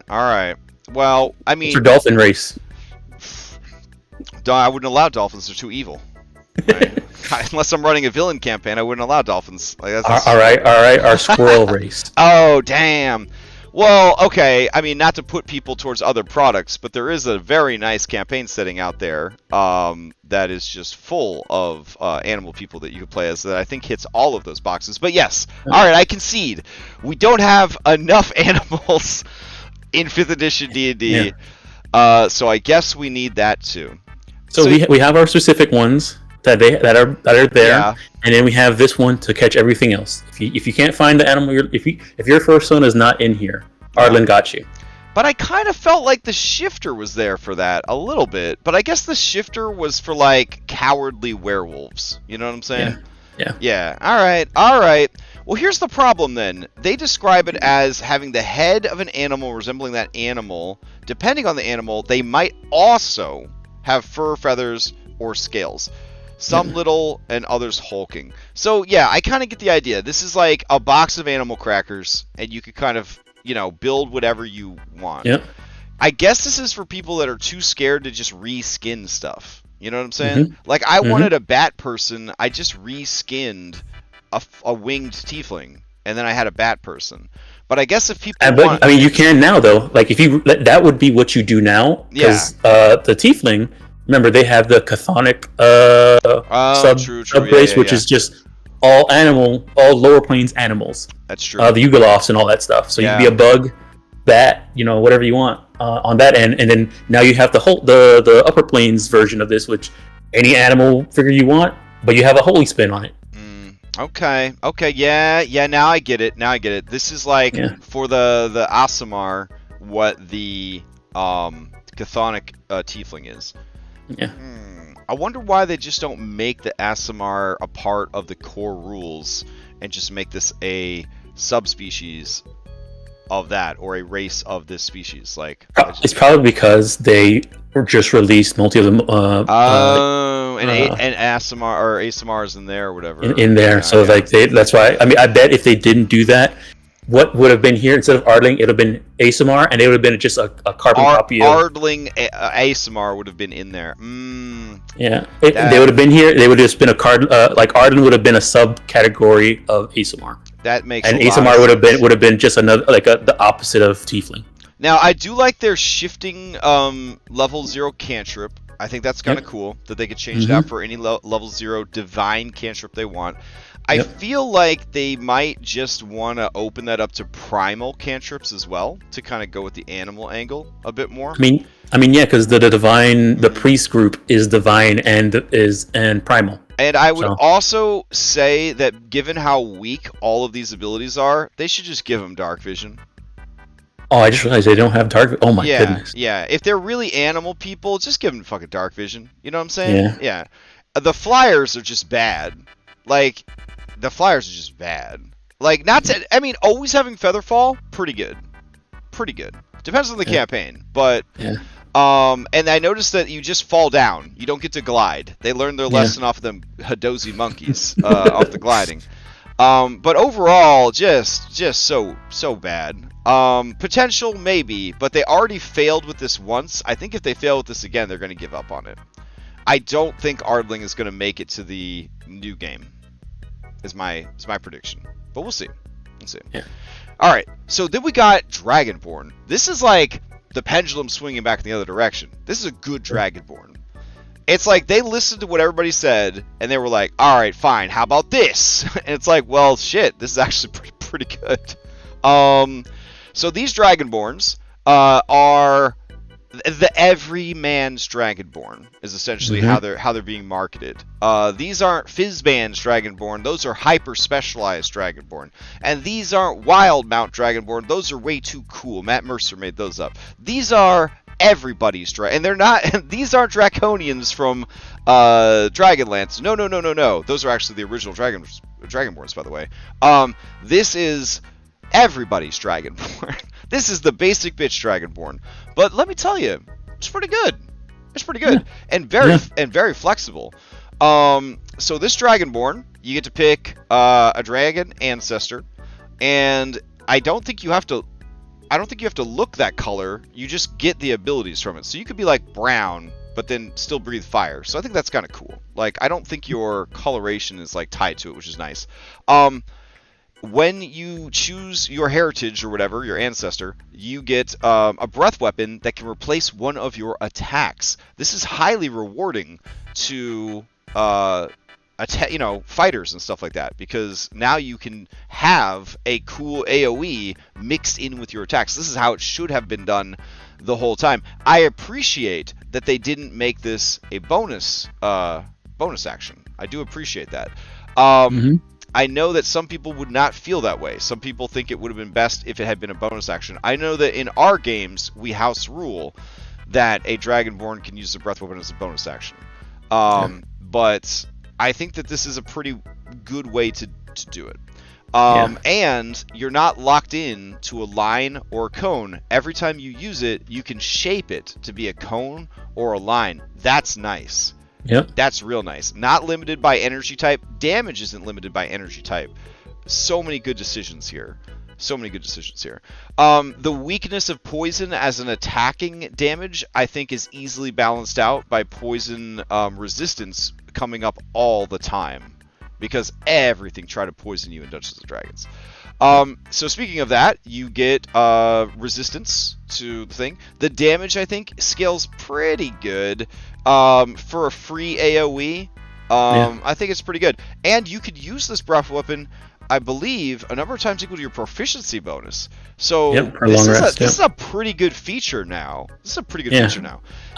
All right. Well, I mean, what's our dolphin race? I wouldn't allow dolphins. They're too evil. Right? Unless I'm running a villain campaign, I wouldn't allow dolphins. Like, all right. Our squirrel race. Oh, damn. Well, okay. I mean, not to put people towards other products, but there is a very nice campaign setting out there that is just full of animal people that you can play as that I think hits all of those boxes. But yes, all right, I concede. We don't have enough animals in 5th edition D&D, so I guess we need that too. So we have our specific ones that are there, and then we have this one to catch everything else. If you can't find the animal, if your first one is not in here, Ardlin got you. But I kind of felt like the shifter was there for that a little bit. But I guess the shifter was for like cowardly werewolves. You know what I'm saying? Yeah. All right. Well, here's the problem then. They describe it as having the head of an animal resembling that animal. Depending on the animal, they might also have fur, feathers, or scales. Some little and others hulking. So yeah, I kind of get the idea. This is like a box of animal crackers, and you could kind of, you know, build whatever you want. Yep. I guess this is for people that are too scared to just reskin stuff. You know what I'm saying? Like I wanted a bat person, I just reskinned a winged tiefling, and then I had a bat person. But I guess if people want... I mean, you can now though. Like if you that would be what you do now, because the tiefling. Remember, they have the chthonic sub race, which is just all lower planes animals. That's true. The Yugolovs and all that stuff. So you can be a bug, bat, you know, whatever you want on that end. And then now you have the upper planes version of this, which any animal figure you want, but you have a holy spin on it. Okay, yeah. Now I get it. This is like for the Aasimar, what the chthonic tiefling is. Yeah. I wonder why they just don't make the Aasimar a part of the core rules and just make this a subspecies of that or a race of this species. Like it's probably because they just released multi of them. And Aasimar or Aasimar is in there or whatever. In there, like that's why. I mean, I bet if they didn't do that, what would have been here instead of Ardling, it would have been Aasimar, and it would have been just a carbon copy of... Ardling Aasimar would have been in there. Yeah. They would have been here, they would have just been a card... like, Ardling would have been a subcategory of Aasimar. That makes and Aasimar would have been just another, like, the opposite of Tiefling. Now, I do like their shifting level 0 cantrip. I think that's kind of cool, that they could change that for any level 0 divine cantrip they want. I feel like they might just want to open that up to primal cantrips as well, to kind of go with the animal angle a bit more. I mean, yeah, because the divine, the priest group is divine and primal. And I would also say that given how weak all of these abilities are, they should just give them dark vision. Oh, I just realized they don't have dark vision. Oh my goodness. Yeah, if they're really animal people, just give them fucking dark vision. You know what I'm saying? Yeah. The flyers are just bad. Like... The flyers are just bad. Like, always having Featherfall, pretty good. Depends on the campaign, but and I noticed that you just fall down. You don't get to glide. They learned their lesson off of them Hadozi monkeys off the gliding. But overall, just so bad. Potential maybe, but they already failed with this once. I think if they fail with this again, they're going to give up on it. I don't think Ardling is going to make it to the new game. Is my prediction, but we'll see. Yeah. All right. So then we got Dragonborn. This is like the pendulum swinging back in the other direction. This is a good Dragonborn, It's like they listened to what everybody said, and they were like, all right, fine, how about this? And it's like, well, shit, this is actually pretty good. So these Dragonborns are the everyman's Dragonborn is essentially how they're being marketed. These aren't Fizzband's Dragonborn; those are hyper specialized Dragonborn. And these aren't Wild Mount Dragonborn; those are way too cool. Matt Mercer made those up. These are everybody's and they're not. These aren't Draconians from Dragonlance. No. Those are actually the original Dragonborns, by the way. This is everybody's Dragonborn. This is the basic bitch Dragonborn. But let me tell you, it's pretty good. It's pretty good. And very flexible. So this Dragonborn, you get to pick a dragon ancestor, and I don't think you have to look that color. You just get the abilities from it. So you could be like brown, but then still breathe fire. So I think that's kind of cool. Like, I don't think your coloration is like tied to it, which is nice. When you choose your heritage or whatever, your ancestor, you get a breath weapon that can replace one of your attacks. This is highly rewarding to fighters and stuff like that, because now you can have a cool AoE mixed in with your attacks. This is how it should have been done the whole time. I appreciate that they didn't make this a bonus action. I do appreciate that. I know that some people would not feel that way. Some people think it would have been best if it had been a bonus action. I know that in our games, we house rule that a Dragonborn can use the breath weapon as a bonus action. But I think that this is a pretty good way to do it. And you're not locked in to a line or a cone. Every time you use it, you can shape it to be a cone or a line. That's nice. Yep. That's real nice. Not limited by energy type. Damage isn't limited by energy type. So many good decisions here. The weakness of poison as an attacking damage, I think, is easily balanced out by poison resistance coming up all the time, because everything tried to poison you in Dungeons & Dragons. So speaking of that, you get resistance to the thing. The damage, I think, scales pretty good for a free AoE. I think it's pretty good. And you could use this breath weapon, I believe, a number of times equal to your proficiency bonus. So this is a pretty good feature now.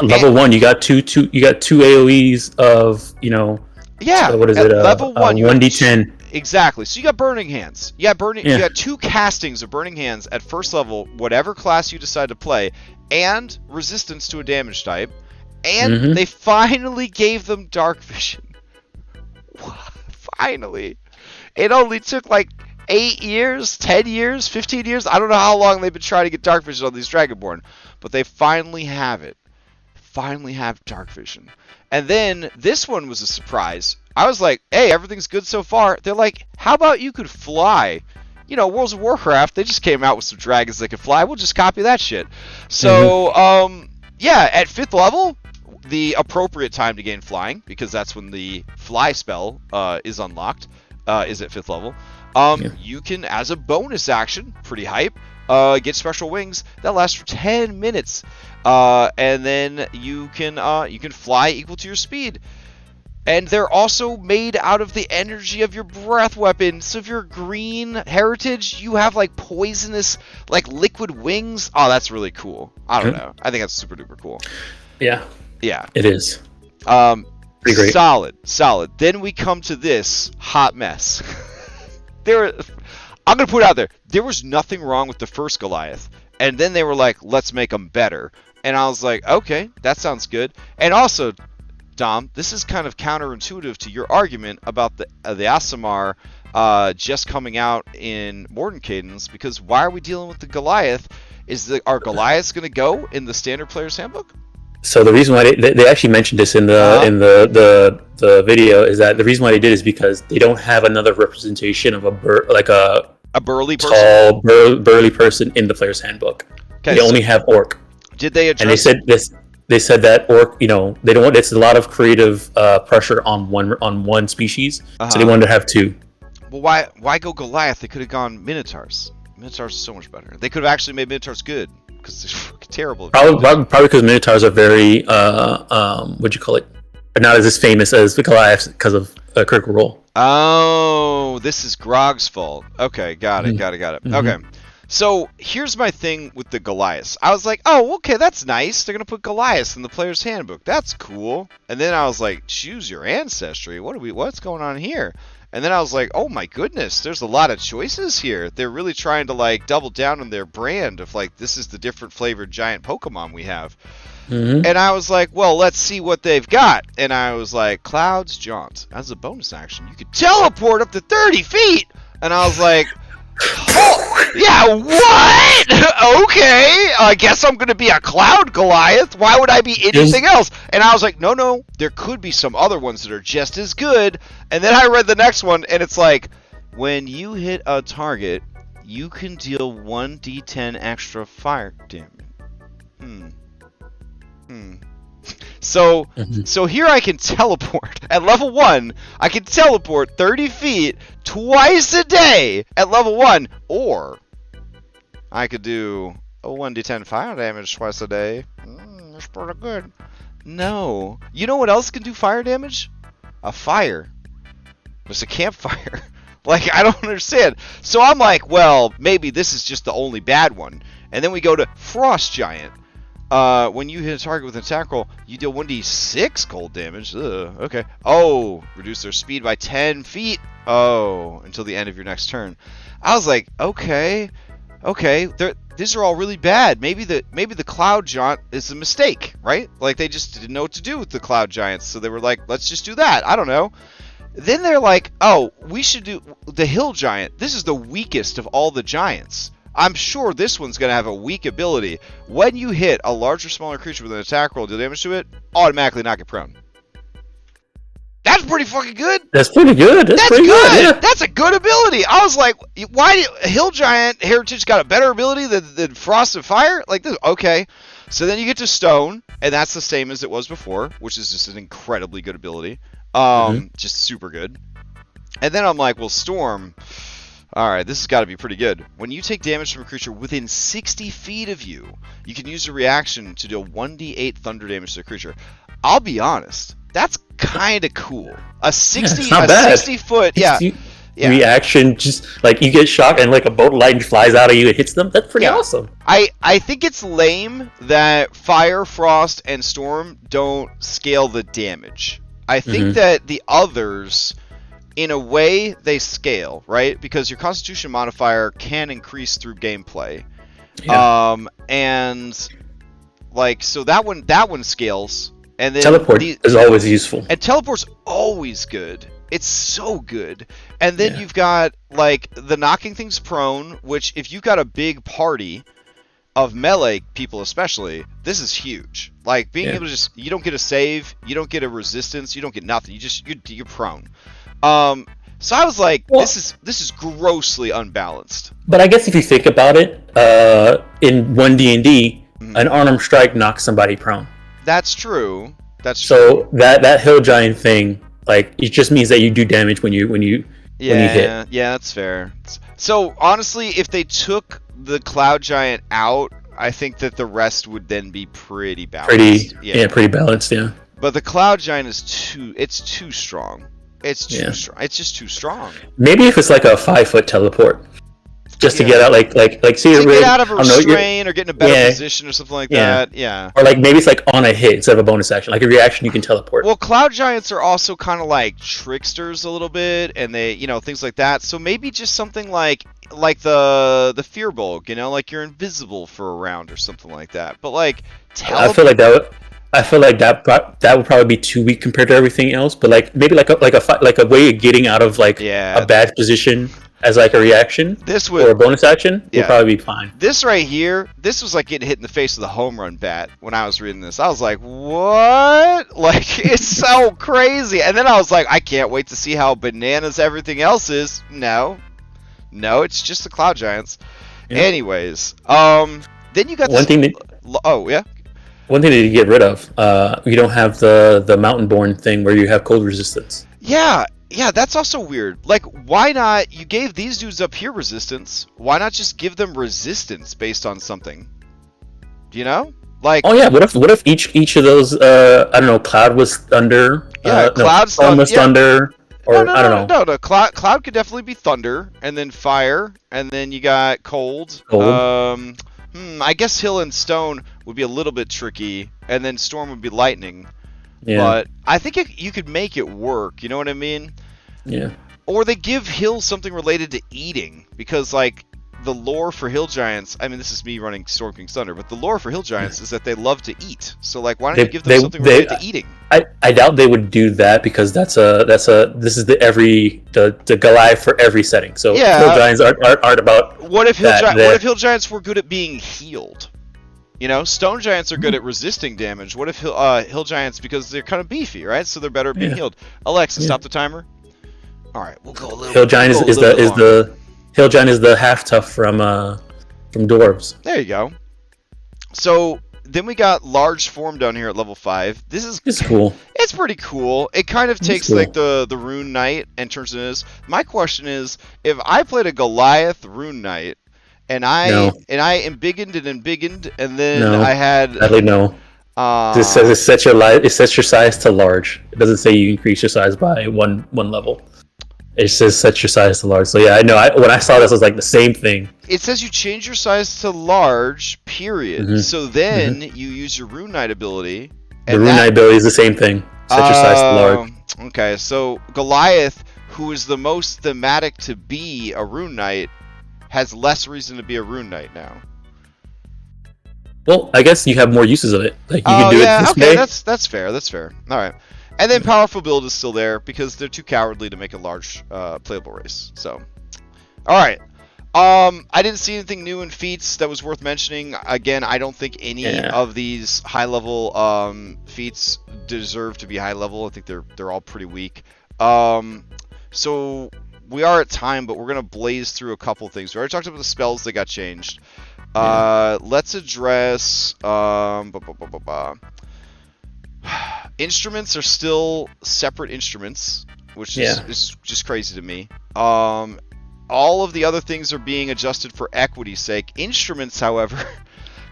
Level 1, you got two AoEs of, so what is it? Level 1, 1d10. Exactly. So you got Burning Hands. You got 2 castings of Burning Hands at first level, whatever class you decide to play, and resistance to a damage type. And they finally gave them Dark Vision. Finally. It only took like 8 years, 10 years, 15 years. I don't know how long they've been trying to get Dark Vision on these Dragonborn, but they finally have it. Finally have Dark Vision. And then this one was a surprise. I was like, hey, everything's good so far. They're like, how about you could fly? World of Warcraft, they just came out with some dragons that could fly. We'll just copy that shit. So, at 5th level, the appropriate time to gain flying, because that's when the fly spell is unlocked, is at 5th level. You can, as a bonus action, pretty hype, get special wings that last for 10 minutes. And then you can fly equal to your speed. And they're also made out of the energy of your breath weapon. So if you're green heritage, you have like poisonous, like liquid wings. Oh, that's really cool. I don't know. I think that's super duper cool. Yeah. Yeah. It is. Pretty great. Solid. Then we come to this hot mess. I'm going to put it out there. There was nothing wrong with the first Goliath. And then they were like, let's make them better. And I was like, okay, that sounds good. And also, Dom, this is kind of counterintuitive to your argument about the Aasimar just coming out in Mordenkainen's, because why are we dealing with the Goliath? Are Goliaths going to go in the standard player's handbook? So the reason why they actually mentioned this in the video is that the reason why they did is because they don't have another representation of a burly person? Tall, burly person in the player's handbook. Okay, they only have orc. Did they address? And they said this. They said that orc, they don't want. It's a lot of creative pressure on one species, so they wanted to have 2. Well, why go Goliath? They could have gone Minotaurs. Minotaurs is so much better. They could have actually made Minotaurs good, because they're fucking terrible. Probably because Minotaurs are very but not as famous as the Goliaths because of a Critical Role. Oh, this is Grog's fault. Okay, got it. Mm-hmm. Okay. So here's my thing with the Goliaths. I was like, oh, okay, that's nice. They're gonna put Goliaths in the player's handbook. That's cool. And then I was like, choose your ancestry. What's going on here? And then I was like, oh my goodness, there's a lot of choices here. They're really trying to like double down on their brand of like, this is the different flavored giant Pokemon we have. Mm-hmm. And I was like, well, let's see what they've got. And I was like, Cloud's Jaunt. As a bonus action, you could teleport up to 30 feet. And I was like, oh, yeah, what? Okay, I guess I'm going to be a Cloud Goliath. Why would I be anything else? And I was like, no, there could be some other ones that are just as good. And then I read the next one, and it's like, when you hit a target, you can deal 1d10 extra fire damage. So here I can teleport. At level 1, I can teleport 30 feet twice a day at level 1. Or I could do a 1d10 fire damage twice a day. That's pretty good. No. You know what else can do fire damage? A fire. Just a campfire. Like, I don't understand. So I'm like, well, maybe this is just the only bad one. And then we go to Frost Giant. When you hit a target with an attack roll, you deal 1d6 cold damage. Okay. Oh, reduce their speed by 10 feet. Oh, until the end of your next turn. I was like, okay. These are all really bad. Maybe the Cloud Giant is a mistake, right? Like, they just didn't know what to do with the Cloud Giants, so they were like, let's just do that. I don't know. Then they're like, oh, we should do the Hill Giant. This is the weakest of all the giants. I'm sure this one's going to have a weak ability. When you hit a larger, smaller creature with an attack roll, deal damage to it, automatically knock it prone. That's pretty fucking good. That's pretty good. That's pretty good. Yeah. That's a good ability. I was like, why Hill Giant Heritage got a better ability than Frost and Fire? Like this, okay. So then you get to Stone, and that's the same as it was before, which is just an incredibly good ability. Just super good. And then I'm like, well, Storm. Alright, this has got to be pretty good. When you take damage from a creature within 60 feet of you, you can use a reaction to deal 1d8 thunder damage to the creature. I'll be honest, that's kind of cool. A 60 foot, reaction, just like you get shocked and like a bolt of lightning flies out of you and hits them. That's pretty awesome. I think it's lame that Fire, Frost, and Storm don't scale the damage. I think that the others, in a way, they scale, right? Because your Constitution modifier can increase through gameplay. Yeah. And like, so that one scales. And then teleport is always useful. And teleport's always good. It's so good. And then you've got like the knocking things prone, which if you've got a big party of melee people especially, this is huge. Like being able to just, you don't get a save, you don't get a resistance, you don't get nothing. You're prone. So I was like, this is grossly unbalanced. But I guess if you think about it, in ONE DND, an unarmed strike knocks somebody prone. That's true. So that Hill Giant thing, like, it just means that you do damage when you hit. Yeah, that's fair. So honestly, if they took the Cloud Giant out, I think that the rest would then be pretty balanced. Pretty balanced, yeah. But the Cloud Giant is too strong. It's strong. It's just too strong. Maybe if it's like a 5-foot teleport, just to get out, like see to get out of a restrain or get in a better position or something like that. Yeah. Or like maybe it's like on a hit instead of a bonus action, like a reaction you can teleport. Well, Cloud Giants are also kind of like tricksters a little bit, and they, things like that. So maybe just something like the Fear Bulk, like you're invisible for a round or something like that. But like, I feel like that would probably be too weak compared to everything else. But like maybe like a way of getting out of like a bad position as like a reaction or a bonus action would probably be fine. This right here, this was like getting hit in the face with a home run bat when I was reading this. I was like, what? Like, it's so crazy. And then I was like, I can't wait to see how bananas everything else is. No, it's just the Cloud Giants. Yeah. Anyways, then you got one thing. One thing to get rid of, you don't have the Mountain-born thing where you have cold resistance. Yeah, that's also weird. Like, why not? You gave these dudes up here resistance. Why not just give them resistance based on something? Like, oh yeah, what if each of those I don't know, Cloud was thunder, Cloud's Storm was thunder, or I don't know. No. Cloud could definitely be thunder, and then fire, and then you got cold. I guess Hill and Stone would be a little bit tricky, and then Storm would be lightning. Yeah. But I think you could make it work. You know what I mean? Yeah. Or they give Hill something related to eating, because like the lore for hill giants, I mean, this is me running Storm King's Thunder, but the lore for hill giants is that they love to eat. So like, why don't you give them something related to eating? I doubt they would do that, because this is the Goliath for every setting. So yeah, hill giants aren't about what if hill giants were good at being healed? You know, stone giants are good at resisting damage. What if hill giants, because they're kind of beefy, right? So they're better at being healed. Alexa, stop the timer. All right, we'll go a little. Hill giant is the hill giant is the half tough from dwarves. There you go. So then we got large form down here at level 5. It's cool. It's pretty cool. It kind of takes like the Rune Knight and turns it into this. My question is, if I played a Goliath Rune Knight and I embiggened and then I had sadly no. This says it sets your size to large. It doesn't say you increase your size by one level. It says set your size to large. So yeah, I know. When I saw this, I was like the same thing. It says you change your size to large, period. Mm-hmm. So then you use your Rune Knight ability. The Rune Knight ability is the same thing. Set your size to large. Okay, so Goliath, who is the most thematic to be a Rune Knight, has less reason to be a Rune Knight now. Well, I guess you have more uses of it. Like you can do it this way. That's fair. That's fair. All right. And then powerful build is still there because they're too cowardly to make a large playable race. So, all right. I didn't see anything new in feats that was worth mentioning. Again, I don't think any of these high level feats deserve to be high level. I think they're all pretty weak. So we are at time, but we're gonna blaze through a couple things. We already talked about the spells that got changed. Let's address instruments are still separate instruments, which is just crazy to me. All of the other things are being adjusted for equity's sake. Instruments, however,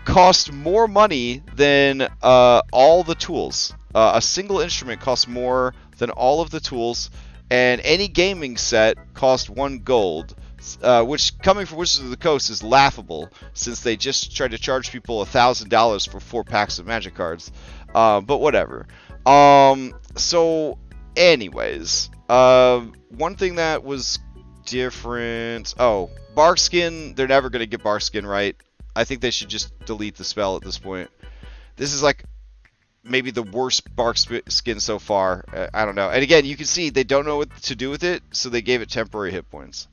cost more money than all the tools. A single instrument costs more than all of the tools, and any gaming set costs 1 gold. Which, coming from Wizards of the Coast, is laughable, since they just tried to charge people $1,000 for 4 packs of Magic cards. But whatever. So, anyways, one thing that was different. Barkskin. They're never gonna get Barkskin right. I think they should just delete the spell at this point. This is like maybe the worst Barkskin so far. I don't know. And again, you can see they don't know what to do with it, so they gave it temporary hit points.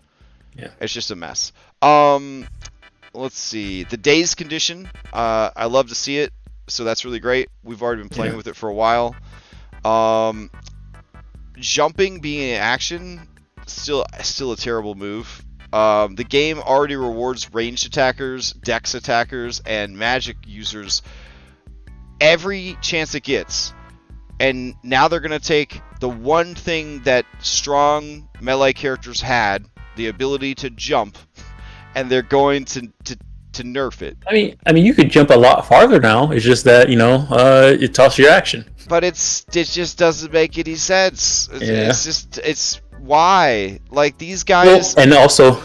Yeah, it's just a mess. Let's see. The Daze condition. I love to see it. So that's really great. We've already been playing with it for a while. Jumping being an action, still a terrible move. The game already rewards ranged attackers, dex attackers, and magic users every chance it gets. And now they're going to take the one thing that strong melee characters had, the ability to jump, and they're going to nerf it. I mean, you could jump a lot farther now. It's just that it toss your action. But it just doesn't make any sense. It's why, like, these guys. Well, and also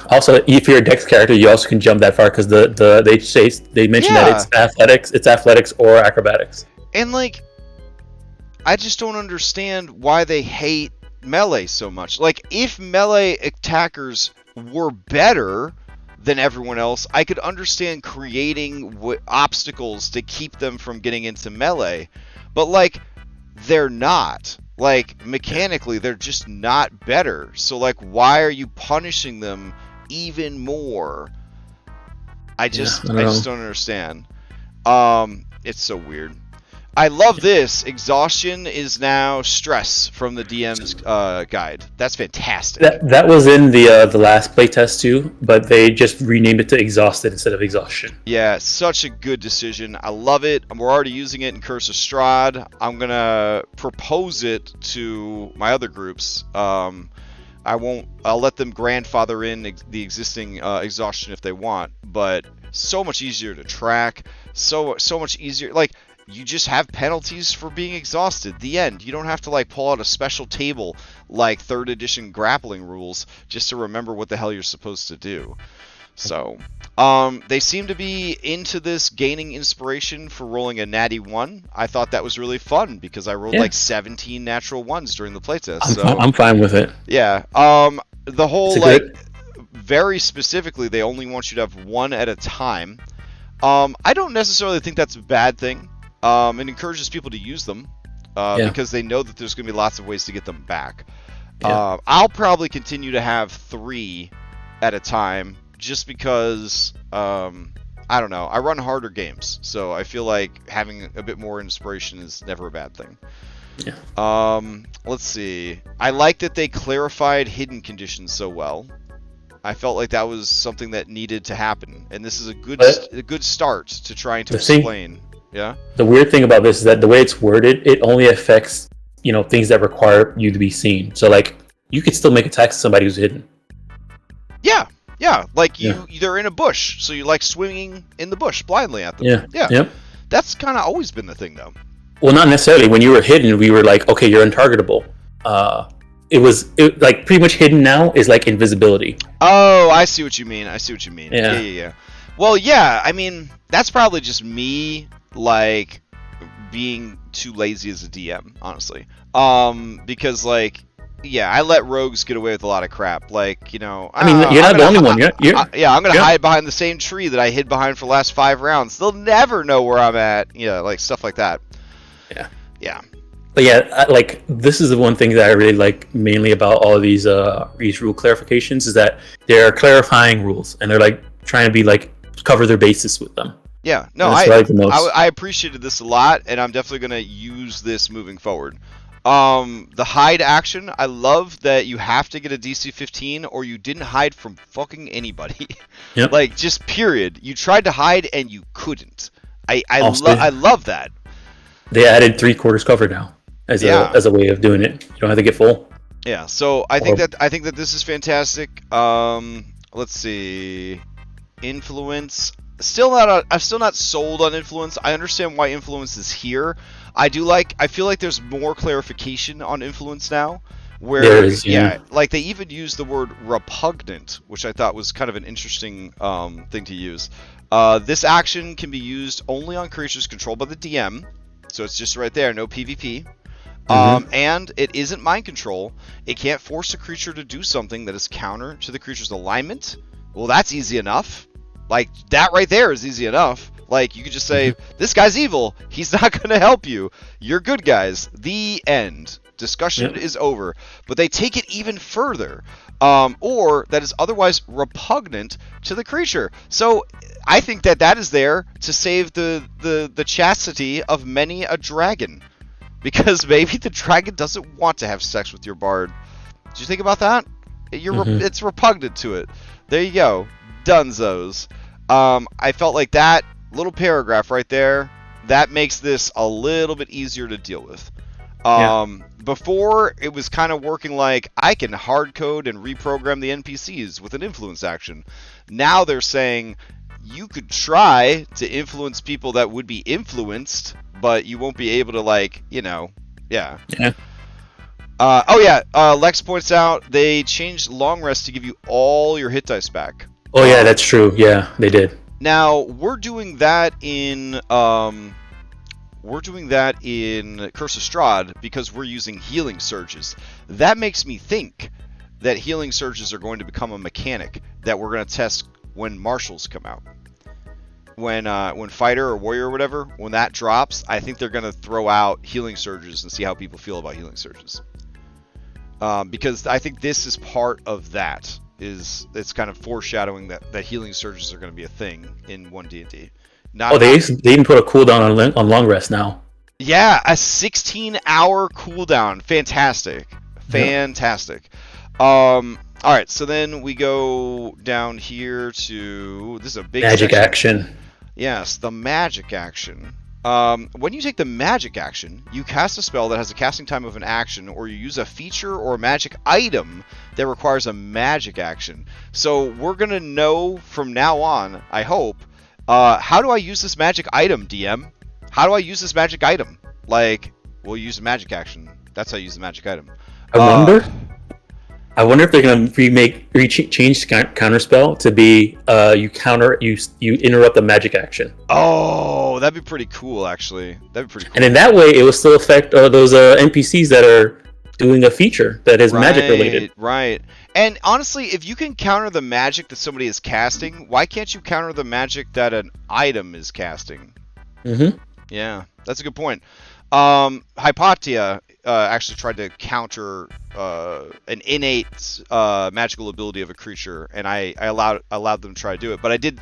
if you're a dex character, you also can jump that far because they mention that it's athletics or acrobatics. And like, I just don't understand why they hate melee so much. Like, if melee attackers were better than everyone else, I could understand creating obstacles to keep them from getting into melee. But like, they're not. Like, mechanically, they're just not better. So like, why are you punishing them even more? I just don't understand. It's so weird. I love this. Exhaustion is now stress from the DM's guide. That's fantastic. That was in the last playtest too, but they just renamed it to exhausted instead of exhaustion. Yeah, such a good decision. I love it. We're already using it in Curse of Strahd. I'm gonna propose it to my other groups. I'll let them grandfather in the existing exhaustion if they want, but so much easier to track. so much easier. Like, you just have penalties for being exhausted. The end. You don't have to like pull out a special table like 3rd edition grappling rules just to remember what the hell you're supposed to do. So, they seem to be into this gaining inspiration for rolling a natty 1. I thought that was really fun because I rolled like 17 natural 1s during the playtest. I'm fine with it. Yeah. The whole very specifically, they only want you to have 1 at a time. I don't necessarily think that's a bad thing. It encourages people to use them because they know that there's going to be lots of ways to get them back. Yeah. I'll probably continue to have 3 at a time just because, I don't know, I run harder games, so I feel like having a bit more inspiration is never a bad thing. Yeah. Let's see. I like that they clarified hidden conditions so well. I felt like that was something that needed to happen, and this is a good start to trying to explain. Yeah. The weird thing about this is that the way it's worded, it only affects, things that require you to be seen. So like, you could still make attacks to somebody who's hidden. Yeah. Yeah. Like they're in a bush, so you like swinging in the bush blindly at them. Yeah. Yeah. Yep. That's kind of always been the thing, though. Well, not necessarily. When you were hidden, we were like, okay, you're untargetable. It like pretty much hidden now is like invisibility. Oh, I see what you mean. Yeah. Well, yeah. I mean, that's probably just me like being too lazy as a DM, honestly. Because like, yeah, I let rogues get away with a lot of crap. Like, I mean, you're not the only one. I'm gonna hide behind the same tree that I hid behind for the last 5 rounds. They'll never know where I'm at. Yeah, like stuff like that. Yeah. Yeah. But yeah, like this is the one thing that I really like mainly about all of these rule clarifications is that they're clarifying rules and they're like trying to be like cover their bases with them. Yeah, no, I appreciated this a lot, and I'm definitely gonna use this moving forward. The hide action, I love that you have to get a DC 15 or you didn't hide from fucking anybody. Yep. Like, just period. You tried to hide and you couldn't. I love that. They added 3/4 cover now as a way of doing it. You don't have to get full. Yeah, so I think that this is fantastic. Let's see. Influence. I'm still not sold on influence. I understand why influence is here. I feel like there's more clarification on influence now. Where there is, like they even use the word repugnant, which I thought was kind of an interesting thing to use. This action can be used only on creatures controlled by the DM, so it's just right there, no PvP. And it isn't mind control. It can't force a creature to do something that is counter to the creature's alignment. Well, that's easy enough. Like, that right there is easy enough. Like, you could just say, this guy's evil. He's not going to help you. You're good guys. The end. Discussion is over. But they take it even further. Or that is otherwise repugnant to the creature. So, I think that is there to save the chastity of many a dragon. Because maybe the dragon doesn't want to have sex with your bard. Did you think about that? It's repugnant to it. There you go. Dunzos. I felt like that little paragraph right there, that makes this a little bit easier to deal with. Before, it was kind of working like, I can hard code and reprogram the NPCs with an influence action. Now they're saying, you could try to influence people that would be influenced, but you won't be able to, like, yeah. Lex points out they changed long rest to give you all your hit dice back. Oh yeah, that's true. Yeah, they did. Now we're doing that in Curse of Strahd because we're using healing surges. That makes me think that healing surges are going to become a mechanic that we're going to test when marshals come out. When fighter or warrior or whatever, when that drops, I think they're going to throw out healing surges and see how people feel about healing surges. Because I think this is part of that. It's kind of foreshadowing that healing surges are going to be a thing in ONE DND. They even put a cooldown on long rest now. Yeah, a 16-hour cooldown. Fantastic. All right, so then we go down here to this is a big magic section. Action. Yes, the magic action. When you take the magic action, you cast a spell that has a casting time of an action, or you use a feature or a magic item that requires a magic action. So we're going to know from now on, I hope, How do I use this magic item, DM? How do I use this magic item? Like, we'll use a magic action. That's how you use the magic item. I wonder if they're gonna change counterspell to be you interrupt the magic action. Oh, that'd be pretty cool, actually. That'd be pretty cool. And in that way, it will still affect those NPCs that are doing a feature that is magic related. Right. And honestly, if you can counter the magic that somebody is casting, why can't you counter the magic that an item is casting? Mm-hmm. Yeah, that's a good point. Hypatia actually tried to counter an innate magical ability of a creature, and I allowed them to try to do it. But I did,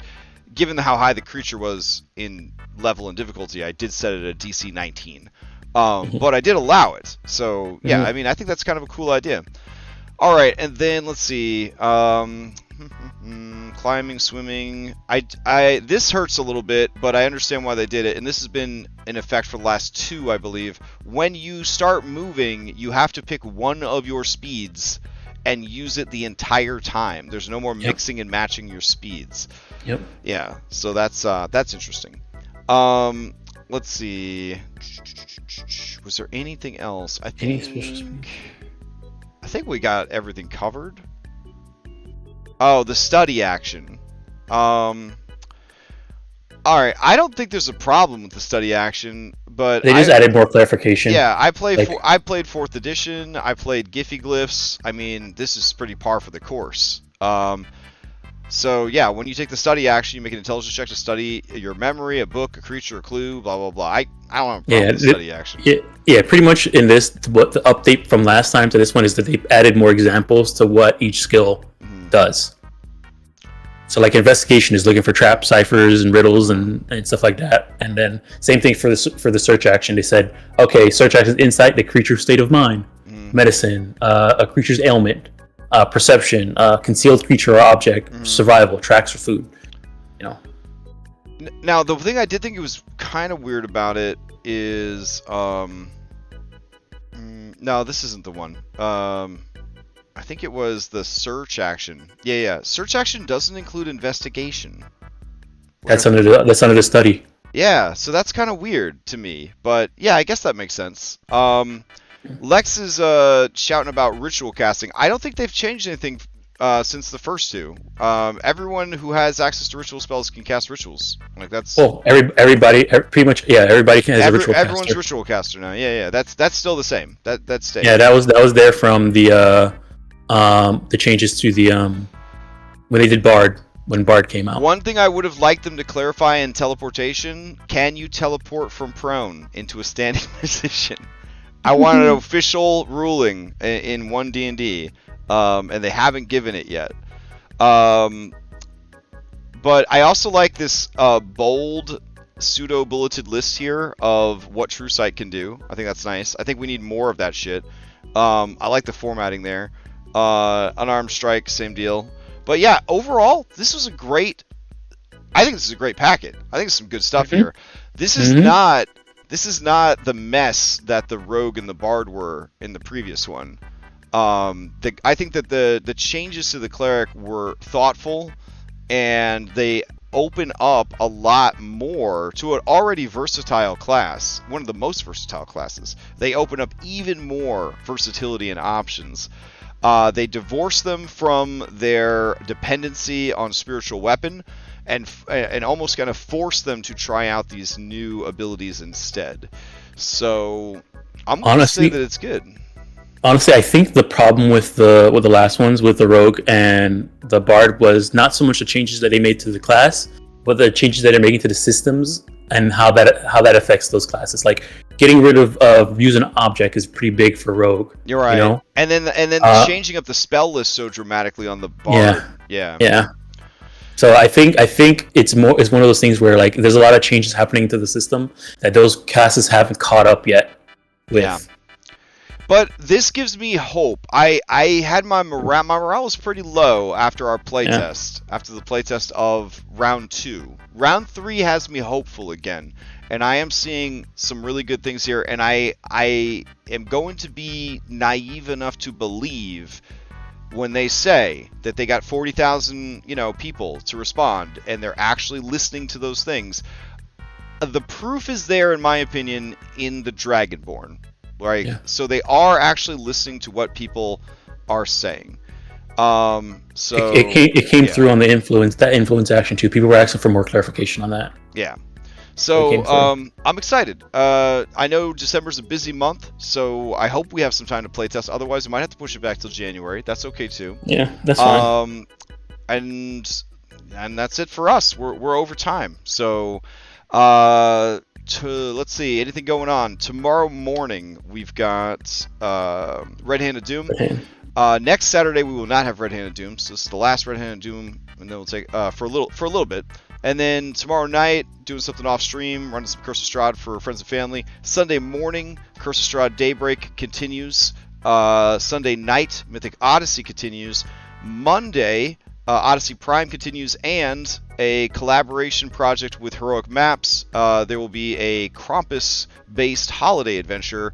given how high the creature was in level and difficulty, I did set it at DC 19. But I did allow it. So yeah, I mean, I think that's kind of a cool idea. All right, and then let's see. Climbing, swimming. This hurts a little bit, but I understand why they did it, and this has been in effect for the last 2, I believe. When you start moving, you have to pick one of your speeds and use it the entire time. There's no more mixing and matching your speeds. Yep. Yeah, so that's interesting. Let's see. Was there anything else? I think we got everything covered. Oh, the study action. Alright, I don't think there's a problem with the study action, but they just added more clarification. Yeah, I played 4th edition, I played Giphy Glyphs. I mean, this is pretty par for the course. So yeah, when you take the study action, you make an intelligence check to study your memory, a book, a creature, a clue, blah blah blah. I don't have a problem with the study action. Yeah, pretty much in this, what the update from last time to this one is that they've added more examples to what each skill does. So like investigation is looking for traps, ciphers, and riddles and stuff like that. And then same thing for the search action. They said, okay, search action is insight, the creature's state of mind, medicine, a creature's ailment, perception, concealed creature or object, survival, tracks for food. You know. Now the thing I did think it was kind of weird about it is no, this isn't the one. I think it was the search action. Yeah. Search action doesn't include investigation. That's under the study. Yeah, so that's kind of weird to me. But yeah, I guess that makes sense. Lex is shouting about ritual casting. I don't think they've changed anything since the first 2. Everyone who has access to ritual spells can cast rituals. Like that's everybody pretty much everybody can has a ritual caster. Everyone's ritual caster now. Yeah. That's still the same. That's staying. Yeah, that was there from the changes to the when they did Bard, when Bard came out. One thing I would have liked them to clarify in teleportation: can you teleport from prone into a standing position? I wanted an official ruling in ONE DND, and they haven't given it yet. But I also like this bold pseudo-bulleted list here of what True Sight can do. I think that's nice. I think we need more of that shit. I like the formatting there. Unarmed strike, same deal. But yeah, overall, this was a great. I think this is a great packet. I think there's some good stuff here. This is not the mess that the Rogue and the Bard were in the previous one. I think that the changes to the Cleric were thoughtful, and they open up a lot more to an already versatile class, one of the most versatile classes. They open up even more versatility and options. They divorce them from their dependency on spiritual weapon, and almost kind of force them to try out these new abilities instead. So I'm going to say that it's good. Honestly, I think the problem with the last ones, with the Rogue and the Bard, was not so much the changes that they made to the class, but the changes that they're making to the systems and how that affects those classes. Like getting rid of using an object is pretty big for Rogue. You're right. You know? And then changing up the spell list so dramatically on the Bard. Yeah. So I think it's one of those things where like there's a lot of changes happening to the system that those classes haven't caught up yet with. Yeah. But this gives me hope. I had my morale was pretty low after our playtest, after the playtest of round 2. Round 3 has me hopeful again, and I am seeing some really good things here, and I am going to be naive enough to believe when they say that they got 40,000, people to respond, and they're actually listening to those things, the proof is there, in my opinion, in the Dragonborn, right? Yeah. So they are actually listening to what people are saying. So it came through on the influence action too. People were asking for more clarification on that. Yeah. So I'm excited. I know December's a busy month, so I hope we have some time to play test. Otherwise, we might have to push it back till January. That's okay too. Yeah, that's fine. And that's it for us. We're over time. So let's see, anything going on tomorrow morning? We've got Red-Handed Doom. Next Saturday we will not have Red-Handed Doom. So this is the last Red-Handed Doom, and then we'll take for a little bit. And then tomorrow night, doing something off stream, running some Curse of Strahd for friends and family. Sunday morning, Curse of Strahd Daybreak continues. Sunday night, Mythic Odyssey continues. Monday, Odyssey Prime continues, and a collaboration project with Heroic Maps. There will be a Krampus-based holiday adventure.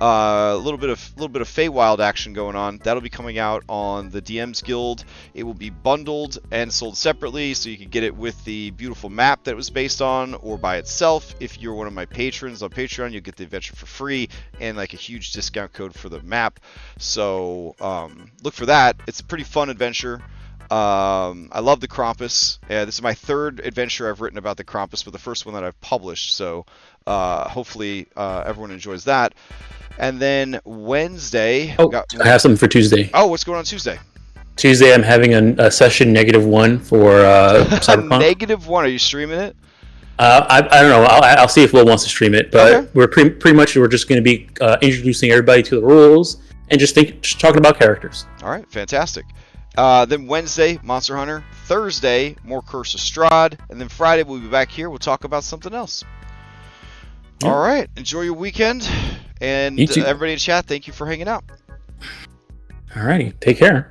A little bit of Feywild action going on. That'll be coming out on the DM's Guild. It will be bundled and sold separately, so you can get it with the beautiful map that it was based on, or by itself. If you're one of my patrons on Patreon, you'll get the adventure for free and like a huge discount code for the map. So look for that. It's a pretty fun adventure. I love the Krampus. This is my third adventure I've written about the Krampus, but the first one that I've published. So hopefully everyone enjoys that. And then Wednesday... I have something for Tuesday. Oh, what's going on Tuesday? Tuesday, I'm having a session -1 for Cyberpunk. -1? Are you streaming it? I don't know. I'll see if Will wants to stream it. But okay. We're just going to be introducing everybody to the rules and just talking about characters. All right, fantastic. Then Wednesday, Monster Hunter. Thursday, more Curse of Strahd. And then Friday, we'll be back here. We'll talk about something else. Yeah. All right. Enjoy your weekend. And everybody in chat, thank you for hanging out. All righty. Take care.